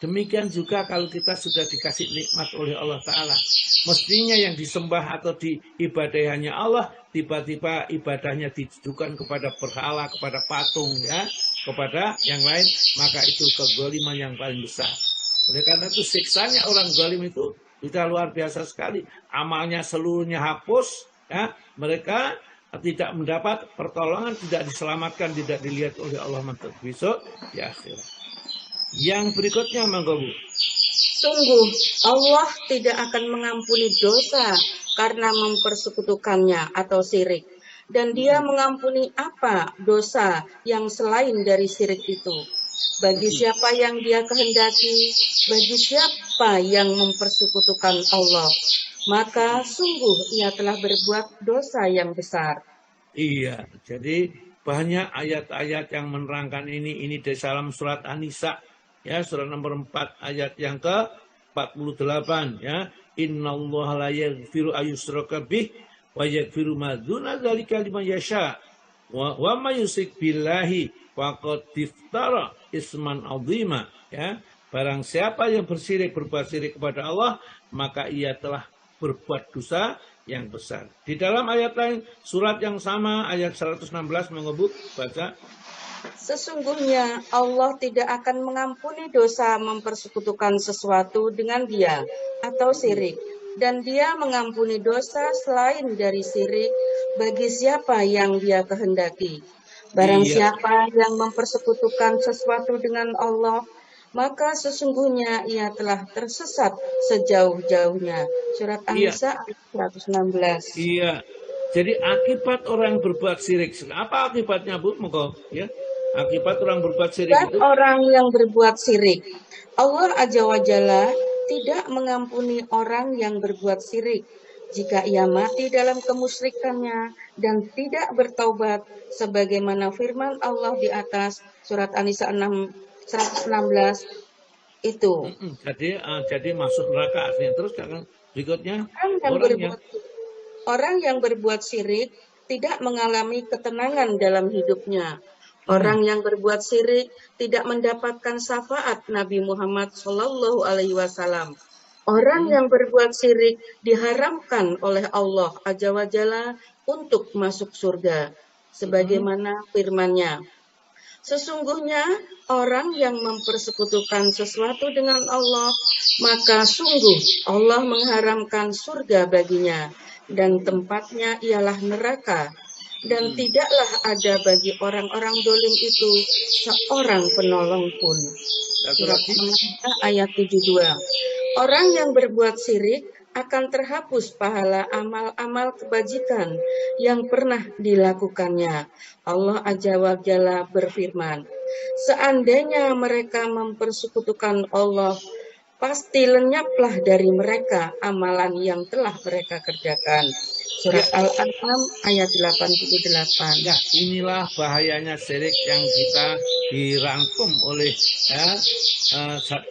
Demikian juga kalau kita sudah dikasih nikmat oleh Allah Ta'ala. Mestinya yang disembah atau diibadahi hanya Allah, tiba-tiba ibadahnya ditujukan kepada berhala, kepada patung, ya, kepada yang lain, maka itu kezaliman yang paling besar. Oleh karena itu siksanya orang zalim itu sudah luar biasa sekali. Amalnya seluruhnya hapus, ya, mereka tidak mendapat pertolongan, tidak diselamatkan, tidak dilihat oleh Allah besok di akhirat. Yang berikutnya monggo Bu. Sungguh Allah tidak akan mengampuni dosa karena mempersekutukannya atau syirik. Dan dia mengampuni apa dosa yang selain dari syirik itu. Bagi siapa yang dia kehendaki, bagi siapa yang mempersekutukan Allah, maka sungguh ia telah berbuat dosa yang besar. Iya, jadi banyak ayat-ayat yang menerangkan ini di dalam surat An-Nisa. Ya, surat nomor 4 ayat yang ke-48 ya. Innallaha la yaghfiru ayyushraka bih wa yaghfiru ma dzuna dzalika liman yasha. Wa may yusyrik billahi faqad iftara isman 'azima ya. Barang siapa yang berbuat syirik kepada Allah, maka ia telah berbuat dosa yang besar. Di dalam ayat lain, surat yang sama, ayat 116 mengebut, baca. Sesungguhnya Allah tidak akan mengampuni dosa mempersekutukan sesuatu dengan Dia atau syirik, dan Dia mengampuni dosa selain dari syirik bagi siapa yang Dia kehendaki. Barang siapa yang mempersekutukan sesuatu dengan Allah, maka sesungguhnya ia telah tersesat sejauh-jauhnya. Surat An-Nisa ayat 116. Iya. Jadi akibat orang berbuat syirik, apa akibatnya, Bu? Moga ya. Akibat orang berbuat syirik itu, orang yang berbuat syirik, Allah Azza wa Jalla tidak mengampuni orang yang berbuat syirik jika ia mati dalam kemusyrikannya dan tidak bertaubat, sebagaimana firman Allah di atas surat An-Nisa 116 itu. Jadi masuk neraka artinya. Terus berikutnya, orang yang berbuat syirik tidak mengalami ketenangan dalam hidupnya. Orang yang berbuat syirik tidak mendapatkan syafaat Nabi Muhammad Shallallahu Alaihi Wasallam. Orang yang berbuat syirik diharamkan oleh Allah Azza wa Jalla untuk masuk surga, sebagaimana firman-Nya. Sesungguhnya orang yang mempersekutukan sesuatu dengan Allah, maka sungguh Allah mengharamkan surga baginya, dan tempatnya ialah neraka. Dan tidaklah ada bagi orang-orang dolim itu seorang penolong pun. Surat An-Nisa ayat 72. Orang yang berbuat syirik akan terhapus pahala amal-amal kebajikan yang pernah dilakukannya. Allah Azza wa Jalla berfirman, seandainya mereka mempersekutukan Allah, pasti lenyaplah dari mereka amalan yang telah mereka kerjakan. Surat Al-An'am ayat 88. Ya, inilah bahayanya syirik yang kita dirangkum oleh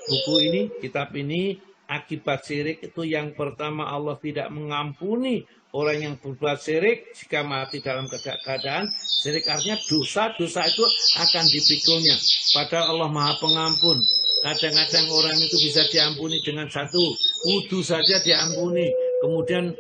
buku ini, kitab ini. Akibat syirik itu yang pertama, Allah tidak mengampuni orang yang berbuat syirik jika mati dalam keadaan syirik. Artinya dosa-dosa itu akan dipikulnya. Padahal Allah Maha Pengampun. Kadang-kadang orang itu bisa diampuni dengan satu wudu saja diampuni. Kemudian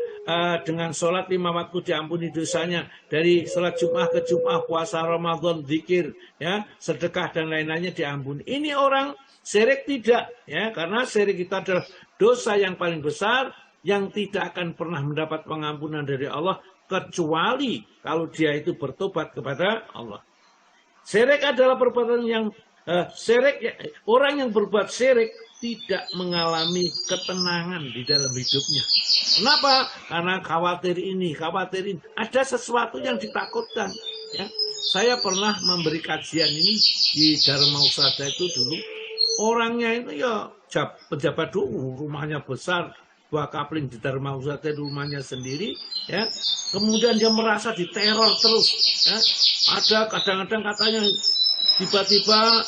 dengan sholat 5 waktu diampuni dosanya. Dari sholat Jum'ah ke Jum'ah, puasa Ramadan, zikir, ya, sedekah dan lain-lainnya diampuni. Ini orang syirik tidak, ya, karena syirik itu adalah dosa yang paling besar yang tidak akan pernah mendapat pengampunan dari Allah kecuali kalau dia itu bertobat kepada Allah. Syirik adalah perbuatan yang orang yang berbuat syirik tidak mengalami ketenangan di dalam hidupnya. Kenapa? Karena khawatir ini. Ada sesuatu yang ditakutkan. Ya. Saya pernah memberi kajian ini di Dharma Usada itu dulu. Orangnya itu ya pejabat dulu, rumahnya besar, 2 kapling di Dharma Usada, rumahnya sendiri. Ya. Kemudian dia merasa diteror terus. Ya. Ada kadang-kadang katanya tiba-tiba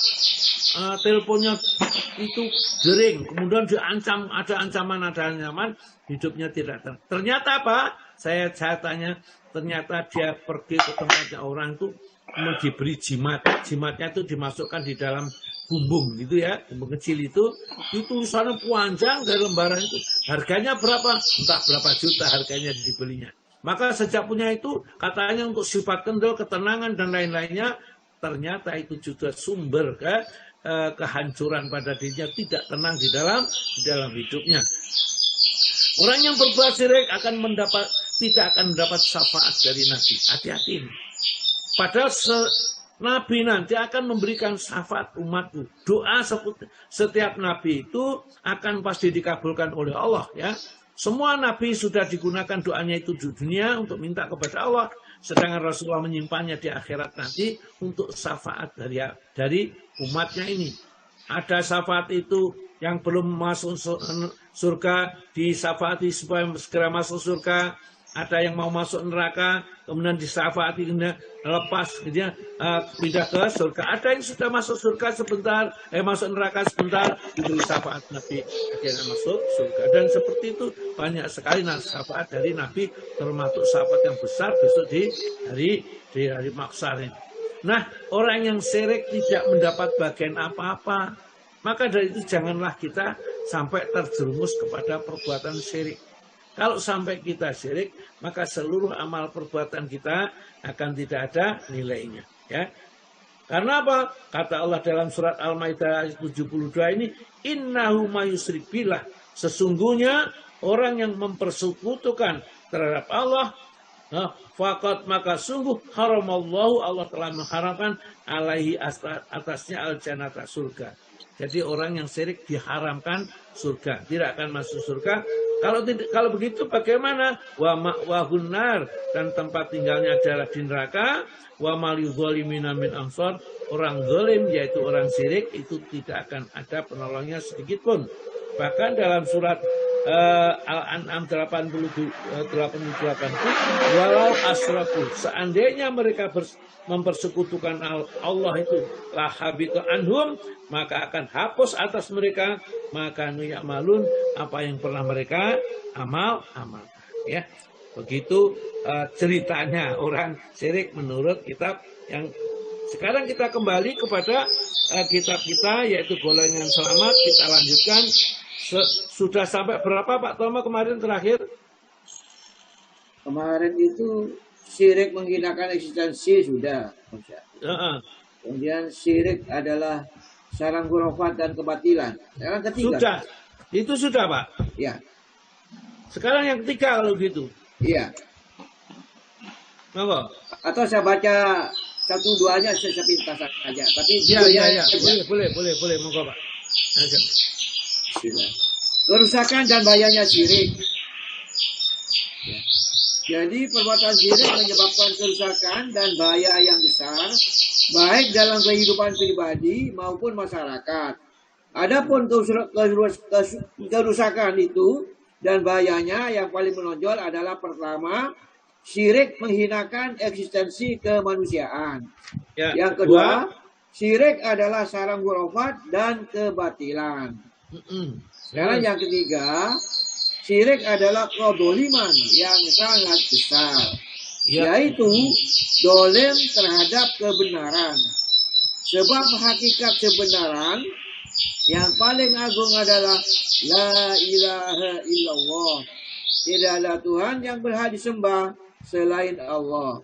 teleponnya itu dering, kemudian diancam, ada ancaman, hidupnya tidak tenang. Ternyata apa? Saya tanya, ternyata dia pergi ke tempatnya orang itu diberi jimat. Jimatnya itu dimasukkan di dalam bumbung gitu ya, bumbung kecil itu tulisannya panjang dari lembaran itu. Harganya berapa? Entah berapa juta harganya dibelinya. Maka sejak punya itu, katanya untuk sifat kendal, ketenangan dan lain-lainnya, ternyata itu juga sumber kehancuran pada dirinya, tidak tenang di dalam hidupnya. Orang yang berbuat syirik tidak akan mendapat syafaat dari Nabi. Hati-hati. Padahal Nabi nanti akan memberikan syafaat umatku. Doa setiap Nabi itu akan pasti dikabulkan oleh Allah, ya. Semua Nabi sudah digunakan doanya itu di dunia untuk minta kepada Allah. Sedangkan Rasulullah menyimpannya di akhirat nanti untuk syafaat dari umatnya ini. Ada syafaat itu yang belum masuk surga, disyafaati supaya segera masuk surga. Ada yang mau masuk neraka, kemudian disyafaati, lepas, pindah ke surga. Ada yang sudah masuk surga sebentar, masuk neraka sebentar, diberi syafaat Nabi, akhirnya masuk surga. Dan seperti itu banyak sekali syafaat dari Nabi, termasuk syafaat yang besar besok di hari maksar ini. Nah, orang yang syirik tidak mendapat bagian apa-apa. Maka dari itu janganlah kita sampai terjerumus kepada perbuatan syirik. Kalau sampai kita syirik, maka seluruh amal perbuatan kita akan tidak ada nilainya. Ya. Karena apa? Kata Allah dalam surat Al-Maidah ayat 72 ini, innahu mayusrik billah. Sesungguhnya orang yang mempersekutukan terhadap Allah, faqat maka sungguh haramallahu, Allah telah mengharamkan alaihi atasnya al-jannata, surga. Jadi orang yang syirik diharamkan surga, tidak akan masuk surga. Kalau begitu bagaimana? Wa ma'wahun nar, dan tempat tinggalnya adalah di neraka. Wa malizalimina min ansor, orang zalim yaitu orang syirik itu tidak akan ada penolongnya sedikit pun. Bahkan dalam surat Al-An'am 88 walau asrafu, seandainya mereka mempersekutukan Allah itu la habita anhum, maka akan hapus atas mereka maka ya'malun, apa yang pernah mereka amal ya. Begitu ceritanya orang syirik menurut kitab yang sekarang kita kembali kepada kitab kita yaitu Golongan Selamat. Kita lanjutkan. Sudah sampai berapa Pak Tomo kemarin terakhir? Kemarin itu syirik menghinakan eksistensi sudah. Kemudian syirik adalah sarang khurafat dan kebatilan. Sekarang ketiga. Sudah. Itu sudah Pak? Ya. Sekarang yang ketiga kalau gitu. Iya. Monggo. Atau saya baca satu duanya saya pintas saja. Tapi ya. Boleh monggo Pak. Ayo. Kerusakan dan bahayanya syirik. Ya. Jadi perbuatan syirik menyebabkan kerusakan dan bahaya yang besar, baik dalam kehidupan pribadi maupun masyarakat. Adapun kerusakan itu dan bahayanya yang paling menonjol adalah pertama, syirik menghinakan eksistensi kemanusiaan. Ya. Yang kedua, syirik adalah sarang khurafat dan kebatilan. Sekarang yang ketiga, syirik adalah kedoliman yang sangat besar, yaitu dolim terhadap kebenaran. Sebab hakikat kebenaran yang paling agung adalah la ilaha illallah. Tidak ada Tuhan yang berhak disembah selain Allah.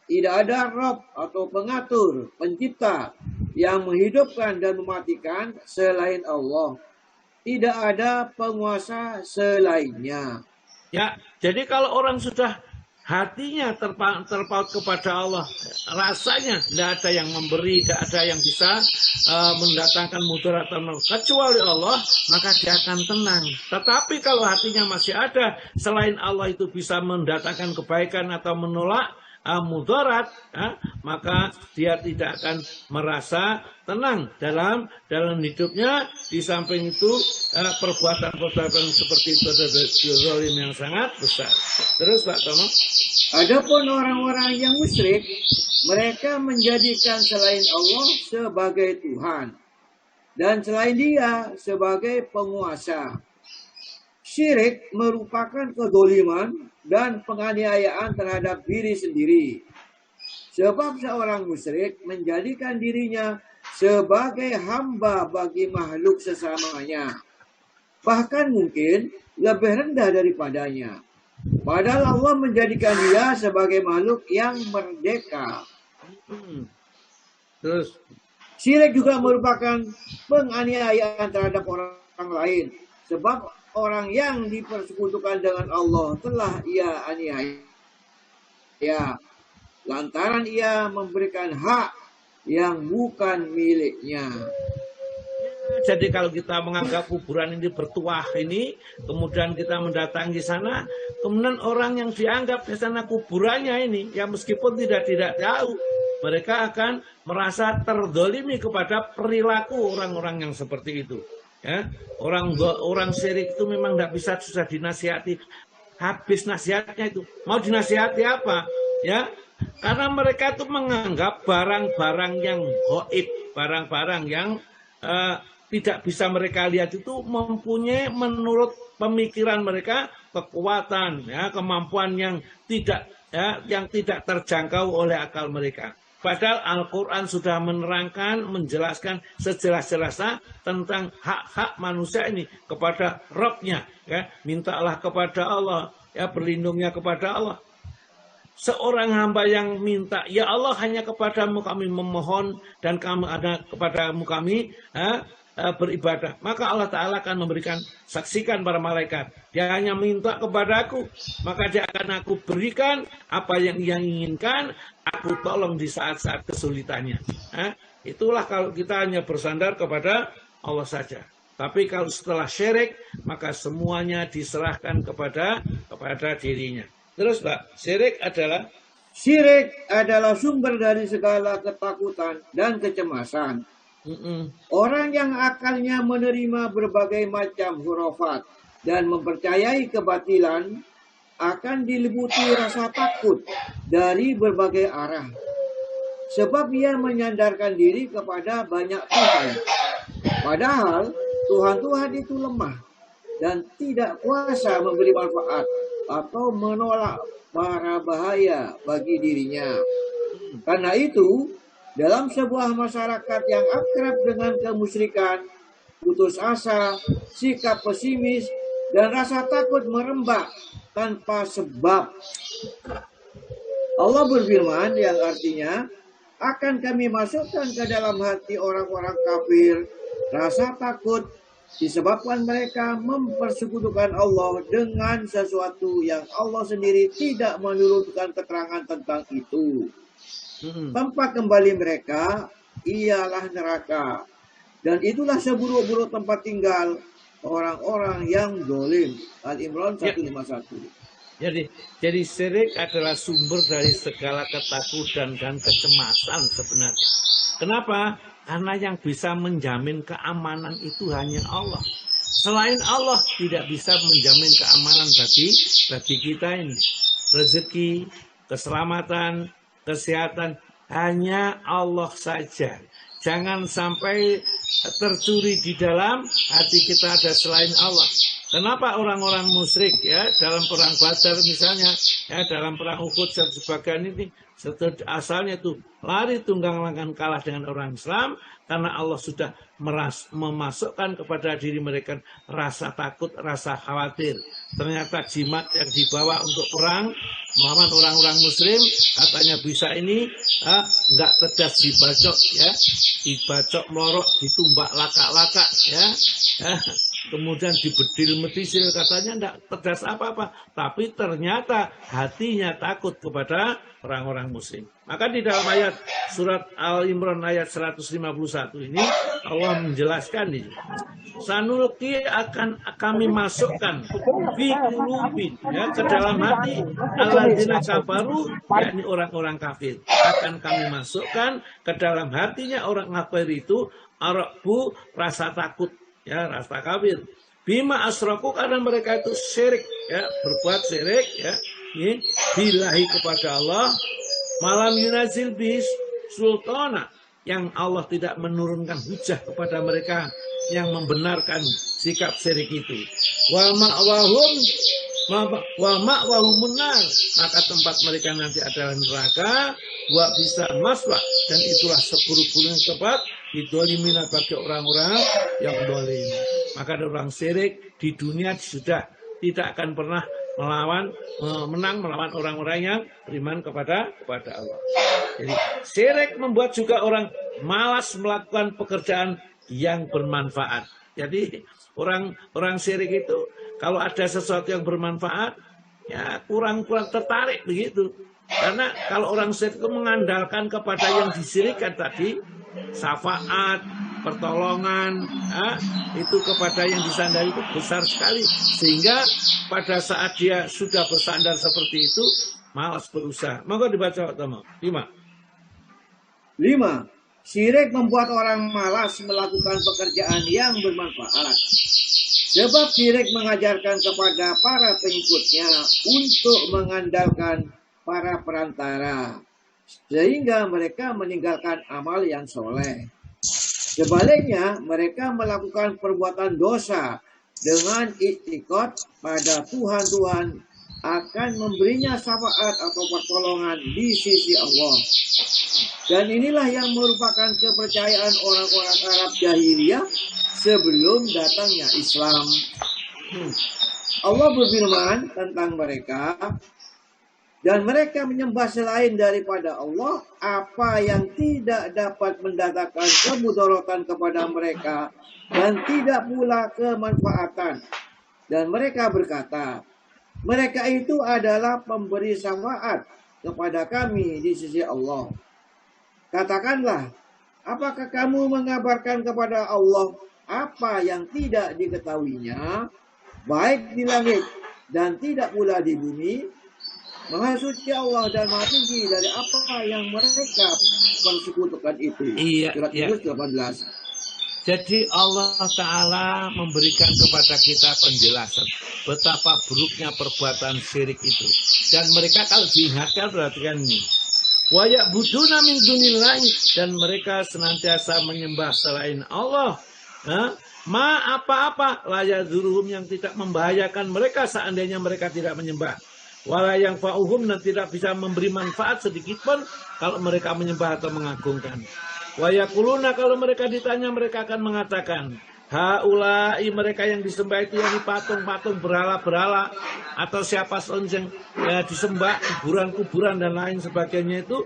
Tidak ada Rabb atau pengatur, pencipta yang menghidupkan dan mematikan selain Allah. Tidak ada penguasa selainnya. Ya, jadi kalau orang sudah hatinya terpaut kepada Allah, rasanya tidak ada yang memberi, tidak ada yang bisa mendatangkan mudarat kecuali Allah, maka dia akan tenang. Tetapi kalau hatinya masih ada selain Allah itu bisa mendatangkan kebaikan atau menolak mudarat, maka dia tidak akan merasa tenang dalam hidupnya. Di samping itu perbuatan-perbuatan seperti itu adalah zalim yang sangat besar. Terus Pak Tomo. Adapun orang-orang yang musyrik, mereka menjadikan selain Allah sebagai Tuhan dan selain Dia sebagai penguasa. Syirik merupakan kedoliman dan penganiayaan terhadap diri sendiri. Sebab seorang musyrik menjadikan dirinya sebagai hamba bagi makhluk sesamanya. Bahkan mungkin lebih rendah daripadanya. Padahal Allah menjadikan dia sebagai makhluk yang merdeka. Terus, syirik juga merupakan penganiayaan terhadap orang lain. Sebab orang yang dipersekutukan dengan Allah telah ia aniaya. Lantaran ia memberikan hak yang bukan miliknya. Jadi kalau kita menganggap kuburan ini bertuah ini, kemudian kita mendatangi sana, kemudian orang yang dianggap di sana kuburannya ini, yang meskipun tidak tahu, mereka akan merasa terdolimi kepada perilaku orang-orang yang seperti itu. Ya, orang syirik itu memang tidak bisa susah dinasihati. Habis nasihatnya itu, mau dinasihati apa? Ya, karena mereka itu menganggap barang-barang yang gaib, barang-barang yang tidak bisa mereka lihat itu mempunyai menurut pemikiran mereka kekuatan, ya, kemampuan yang tidak terjangkau oleh akal mereka. Padahal Al-Quran sudah menerangkan, menjelaskan sejelas-jelasnya tentang hak-hak manusia ini kepada Rabb-nya. Ya, mintalah kepada Allah, ya, berlindungnya kepada Allah. Seorang hamba yang minta, ya Allah hanya kepadamu kami memohon dan kami ada kepadamu kami beribadah. Maka Allah Ta'ala akan memberikan, saksikan para malaikat. Dia hanya minta kepadaku, maka dia akan aku berikan apa yang ia inginkan, aku tolong di saat-saat kesulitannya. Itulah kalau kita hanya bersandar kepada Allah saja. Tapi kalau setelah syirik, maka semuanya diserahkan kepada dirinya. Terus Pak, syirik adalah sumber dari segala ketakutan dan kecemasan. Orang yang akalnya menerima berbagai macam hurufat dan mempercayai kebatilan akan diliputi rasa takut dari berbagai arah. Sebab ia menyandarkan diri kepada banyak Tuhan. Padahal Tuhan-Tuhan itu lemah dan tidak kuasa memberi manfaat atau menolak para bahaya bagi dirinya. Karena itu, dalam sebuah masyarakat yang akrab dengan kemusyrikan, putus asa, sikap pesimis, dan rasa takut merembak tanpa sebab. Allah berfirman yang artinya, akan kami masukkan ke dalam hati orang-orang kafir rasa takut disebabkan mereka mempersekutukan Allah dengan sesuatu yang Allah sendiri tidak menurunkan keterangan tentang itu. Tempat kembali mereka ialah neraka, dan itulah seburuk-buruk tempat tinggal orang-orang yang zalim. Al-Imran 151. Jadi syirik adalah sumber dari segala ketakutan dan kecemasan sebenarnya. Kenapa? Karena yang bisa menjamin keamanan itu hanya Allah. Selain Allah tidak bisa menjamin keamanan bagi kita ini. Rezeki, keselamatan, kesehatan hanya Allah saja. Jangan sampai tercuri di dalam hati kita ada selain Allah. Kenapa orang-orang musyrik ya dalam perang Badar misalnya, ya dalam perang Uhud dan sebagainya ini asalnya itu lari tunggang langgang kalah dengan orang Islam karena Allah sudah memasukkan kepada diri mereka rasa takut, rasa khawatir. Ternyata jimat yang dibawa untuk perang melawan orang-orang Muslim katanya bisa ini nggak tegas dibacok ya, dibacok melorok, ditumbak laka-laka ya. Kemudian dibedil metisil katanya tidak tegas apa-apa, tapi ternyata hatinya takut kepada orang-orang muslim. Maka di dalam ayat surat Al-Imran ayat 151 ini Allah menjelaskan ini. Sanulqi akan kami masukkan fi qulubin ya ke dalam hati alladzina kafaru yakni orang-orang kafir. Akan kami masukkan ke dalam hatinya orang kafir itu arabu rasa takut. Ya, rasa kafir. Bima asraku karena mereka itu syirik, ya, berbuat syirik, ya, ini billahi kepada Allah. Malam yunazil bis sultana yang Allah tidak menurunkan hujah kepada mereka yang membenarkan sikap syirik itu. Wa ma'wahum munar, maka tempat mereka nanti adalah neraka. Wa bisa maswa, dan itulah seburuk-buruknya tempat didolimina bagi orang-orang yang dolim. Maka orang syirik di dunia sudah tidak akan pernah menang melawan orang-orang yang beriman kepada Allah. Jadi syirik membuat juga orang malas melakukan pekerjaan yang bermanfaat. Jadi orang syirik itu kalau ada sesuatu yang bermanfaat ya kurang tertarik begitu. Karena kalau orang syirik itu mengandalkan kepada yang disirikkan tadi, syafaat, pertolongan, itu kepada yang disandari itu besar sekali. Sehingga pada saat dia sudah bersandar seperti itu, malas berusaha. Maka dibaca Tomo. 5. Syirik membuat orang malas melakukan pekerjaan yang bermanfaat. Sebab syirik mengajarkan kepada para pengikutnya untuk mengandalkan para perantara, sehingga mereka meninggalkan amal yang soleh. Sebaliknya, mereka melakukan perbuatan dosa dengan iktikad pada Tuhan akan memberinya syafaat atau pertolongan di sisi Allah. Dan inilah yang merupakan kepercayaan orang-orang Arab jahiliyah sebelum datangnya Islam. Allah berfirman tentang mereka, dan mereka menyembah selain daripada Allah apa yang tidak dapat mendatangkan kemudaratan kepada mereka dan tidak pula kemanfaatan. Dan mereka berkata, mereka itu adalah pemberi syafaat kepada kami di sisi Allah. Katakanlah, apakah kamu mengabarkan kepada Allah apa yang tidak diketahuinya, baik di langit dan tidak pula di bumi? Maha suci Allah dan maha tinggi dari apa yang mereka persekutukan itu. Surat Yunus 18. Jadi Allah Ta'ala memberikan kepada kita penjelasan betapa buruknya perbuatan syirik itu. Dan mereka kalau diingatkan, perhatikan ini. Wayak buduna min dunillahi, dan mereka senantiasa menyembah selain Allah. Ma apa-apa layaduruhum, yang tidak membahayakan mereka seandainya mereka tidak menyembah. Wala yang fa'uhum, dan tidak bisa memberi manfaat sedikit pun kalau mereka menyembah atau mengagungkan. Wayakuluna, kalau mereka ditanya mereka akan mengatakan, haulai, mereka yang disembah itu yang patung-patung, berhala-berhala, atau siapa saja yang disembah, kuburan-kuburan dan lain sebagainya itu,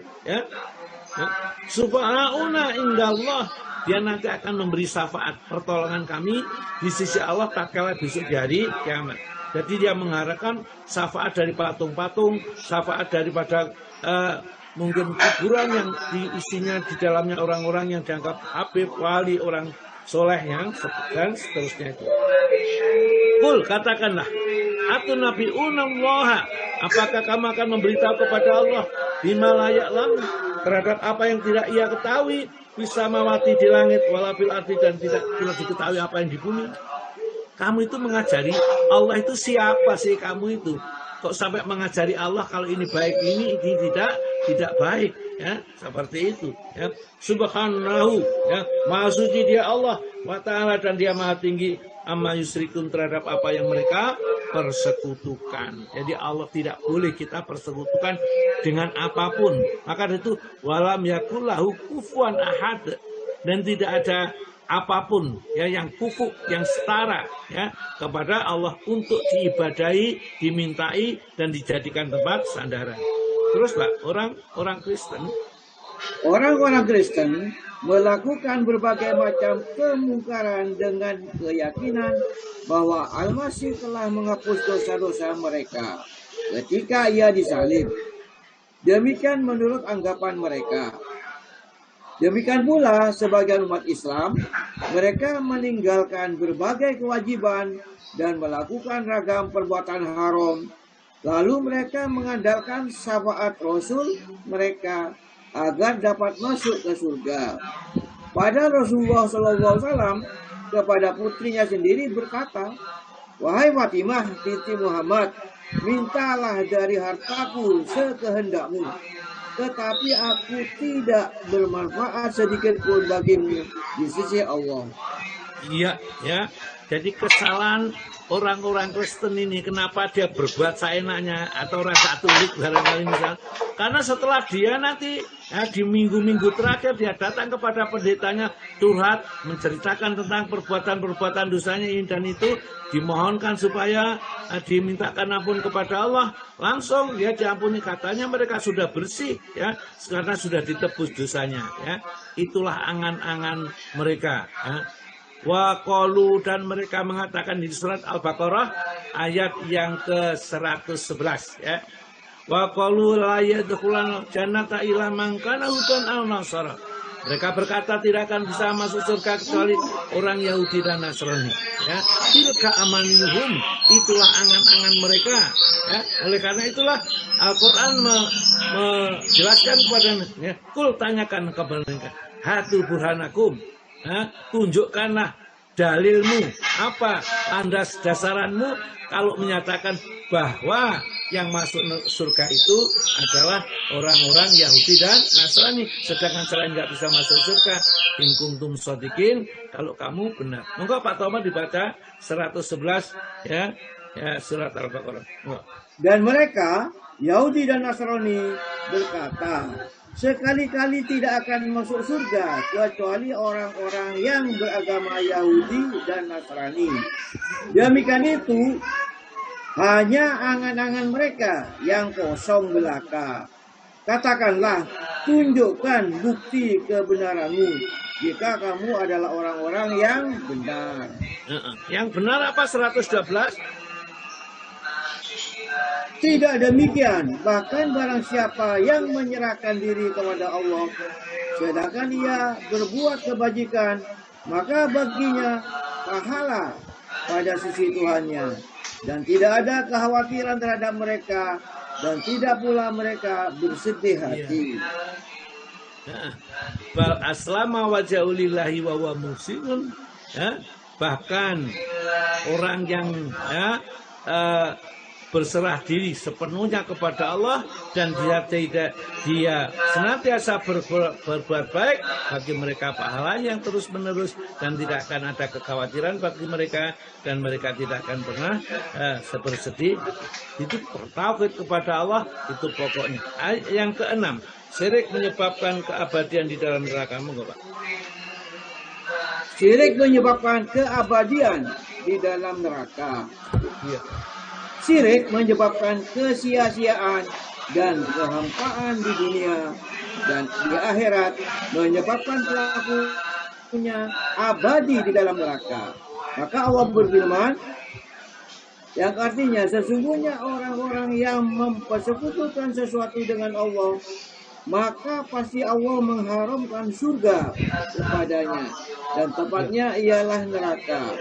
subhanauna indallah, dia nanti akan memberi syafaat pertolongan kami di sisi Allah tatkala besok di hari kiamat. Jadi dia mengharapkan syafaat dari patung-patung, syafaat daripada mungkin kuburan yang isinya di dalamnya orang-orang yang dianggap habib, wali, orang soleh yang dan seterusnya itu. Kul, katakanlah, atun nabi'unallaha, apakah kamu akan memberitahu kepada Allah bima la ya'lam, terhadap apa yang tidak ia ketahui, bisa mawati di langit walabil ardi, dan tidak pernah diketahui apa yang di bumi. Kamu itu mengajari Allah itu siapa sih kamu itu? Kok sampai mengajari Allah kalau ini baik, ini tidak baik, ya, seperti itu, ya. Subhanahu, ya, maha suci dia Allah wa ta'ala, dan dia maha tinggi amma yusrikun, terhadap apa yang mereka persekutukan. Jadi Allah tidak boleh kita persekutukan dengan apapun. Maka itu walam yakullahu kufuwan ahad, dan tidak ada apapun ya yang kufu, yang setara ya kepada Allah untuk diibadahi, dimintai, dan dijadikan tempat sandaran. Terus Pak, orang Kristen, orang-orang Kristen melakukan berbagai macam kemungkaran dengan keyakinan bahwa Al-Masih telah menghapus dosa-dosa mereka ketika ia disalib. Demikian menurut anggapan mereka. Demikian pula sebagian umat Islam, mereka meninggalkan berbagai kewajiban dan melakukan ragam perbuatan haram. Lalu mereka mengandalkan syafaat Rasul mereka agar dapat masuk ke surga. Pada Rasulullah SAW kepada putrinya sendiri berkata, wahai Fatimah binti Muhammad, mintalah dari hartaku sekehendakmu, tetapi aku tidak bermanfaat sedikit pun bagimu di sisi Allah. Iya, ya. Jadi kesalahan orang-orang Kristen ini, kenapa dia berbuat seenaknya atau rasa tulik barangkali misal, karena setelah dia nanti ya, di minggu-minggu terakhir dia datang kepada pendetanya curhat, menceritakan tentang perbuatan-perbuatan dosanya ini dan itu, dimohonkan supaya dimintakan ampun kepada Allah, langsung dia diampuni. Katanya mereka sudah bersih ya, karena sudah ditebus dosanya ya. Itulah angan-angan mereka ya. Wa qalu, dan mereka mengatakan di surat Al-Baqarah ayat yang ke-111 ya. Wa qalu la yadkhulan jannata illa man kana hudan aw nasara. Mereka berkata tidak akan bisa masuk surga kecuali orang Yahudi dan Nasrani ya. Tilka amanihum, itulah angan-angan mereka ya. Oleh karena itulah Al-Qur'an menjelaskan kepada ya, kul, tanyakan kepada mereka, hatu burhanakum, tunjukkanlah dalilmu, apa landas dasaranmu kalau menyatakan bahwa yang masuk surga itu adalah orang-orang Yahudi dan Nasrani, sedangkan selain nggak bisa masuk surga. In kuntum shodiqin, kalau kamu benar. Monggo Pak Toma dibaca 111 ya surat Al-Baqarah. Dan mereka Yahudi dan Nasrani berkata, sekali-kali tidak akan masuk surga kecuali orang-orang yang beragama Yahudi dan Nasrani. Demikian itu hanya angan-angan mereka yang kosong belaka. Katakanlah, tunjukkan bukti kebenaranmu jika kamu adalah orang-orang yang benar. Yang benar apa 112? Tidak demikian, bahkan barang siapa yang menyerahkan diri kepada Allah, sedangkan ia berbuat kebajikan, maka baginya pahala pada sisi Tuhannya. Dan tidak ada kekhawatiran terhadap mereka, dan tidak pula mereka bersedih hati. Bal aslama wajaulillahi wa huwa muhsinun. Bahkan orang yang berserah diri sepenuhnya kepada Allah dan dia senantiasa berbuat baik, bagi mereka pahala yang terus menerus dan tidak akan ada kekhawatiran bagi mereka, dan mereka tidak akan pernah bersedih. Itu tauhid kepada Allah, itu pokoknya. Yang keenam, syirik menyebabkan keabadian di dalam neraka. Monggo, Pak. Syirik menyebabkan keabadian di dalam neraka. Iya. Syirik menyebabkan kesia-siaan dan kehampaan di dunia, dan di akhirat menyebabkan pelakunya abadi di dalam neraka. Maka Allah berfirman, yang artinya sesungguhnya orang-orang yang mempersekutukan sesuatu dengan Allah, maka pasti Allah mengharamkan surga kepadanya, dan tempatnya ialah neraka.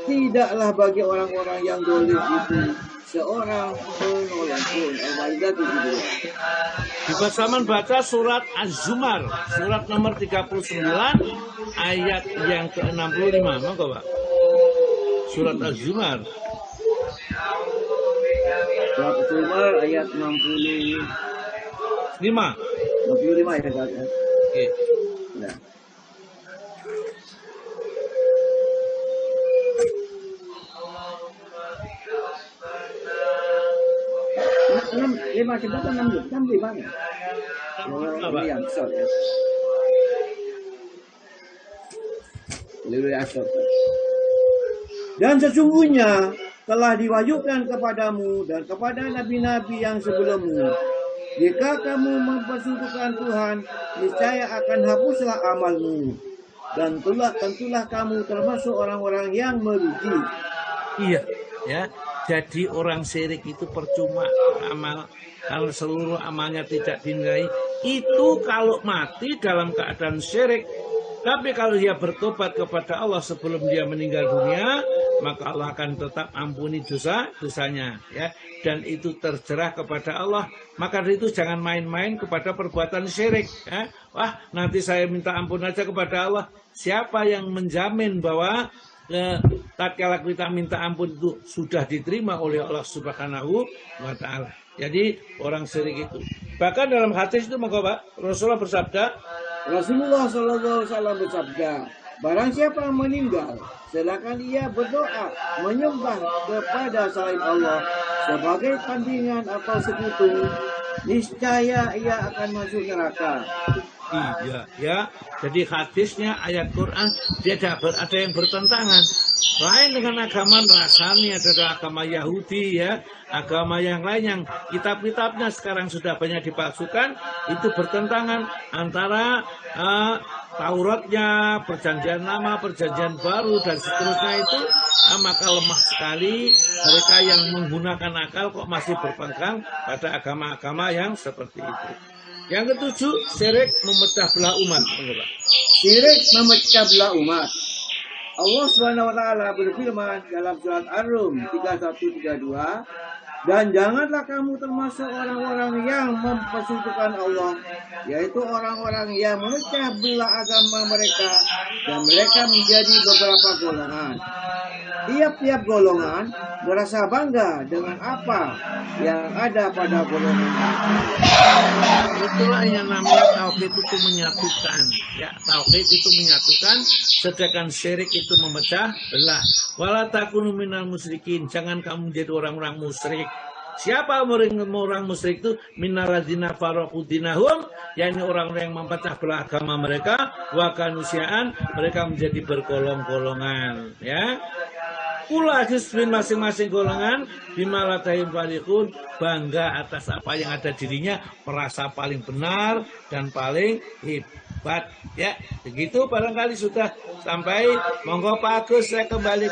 Tidaklah bagi orang-orang yang dolim itu seorang penolong pun. Al-Maidah 72. Di Pasaman baca surat Az-Zumar, surat nomor 39, ayat yang ke-65. Monggo, Pak. Surat Az-Zumar. Surat Az-Zumar ayat 65. 65 ya, Kak. Oke. Nah. Lima kita kan 6 ya. Ini yang besar ya. Lebih asal. Dan sesungguhnya telah diwahyukan kepadamu dan kepada nabi-nabi yang sebelummu, jika kamu mempersekutukan Tuhan, niscaya akan hapuslah amalmu, dan tentulah kamu termasuk orang-orang yang merugi. Iya, ya. Jadi orang syirik itu percuma amal, kalau seluruh amalnya tidak dinilai. Itu kalau mati dalam keadaan syirik. Tapi kalau dia bertobat kepada Allah sebelum dia meninggal dunia, maka Allah akan tetap ampuni dosanya, ya. Dan itu terjerah kepada Allah. Maka itu jangan main-main kepada perbuatan syirik, ya. Wah, nanti saya minta ampun aja kepada Allah. Siapa yang menjamin bahwa tatkala kita minta ampun itu sudah diterima oleh Allah Subhanahu wa Ta'ala? Jadi orang syirik itu. Bahkan dalam hadis itu, maka Pak, Rasulullah bersabda, Rasulullah SAW bersabda, barang siapa yang meninggal sedangkan ia berdoa menyembah kepada selain Allah sebagai tandingan atau sekutu, niscaya ia akan masuk neraka. Iya, ya. Jadi hadisnya ayat Quran dia ada yang bertentangan. Lain dengan agama Nasrani, adalah agama Yahudi, ya. Agama yang lain yang kitab-kitabnya sekarang sudah banyak dipalsukan, itu bertentangan antara Tauratnya, Perjanjian Lama, Perjanjian Baru, dan seterusnya itu. Maka lemah sekali mereka yang menggunakan akal kok masih berpegang pada agama-agama yang seperti itu. Yang ketujuh, syirik memecah belah umat. Syirik memecah belah umat. Allah Subhanahu wa Ta'ala berfirman dalam surat Ar-Rum 31-32, dan janganlah kamu termasuk orang-orang yang mempersekutukan Allah, yaitu orang-orang yang memecah belah agama mereka, dan mereka menjadi beberapa golongan. Tiap-tiap golongan merasa bangga dengan apa yang ada pada golongan. Itulah yang namanya tauhid itu menyatukan. Ya, tauhid itu menyatukan, sedangkan syirik itu memecah belah. Wala takunu minal musyrikin, jangan kamu menjadi orang-orang musyrik. Siapa orang musyrik itu? Minalladzina farraqu dinahum, yakni orang-orang yang memecah belah agama mereka, wa kanusiaan, mereka menjadi bergolong-golongan, ya. Kula hizbin masing-masing golongan bimalatahim farikun, bangga atas apa yang ada dirinya, merasa paling benar dan paling hebat, ya. Begitu barangkali sudah sampai. Monggo Pak Agus, saya kembali.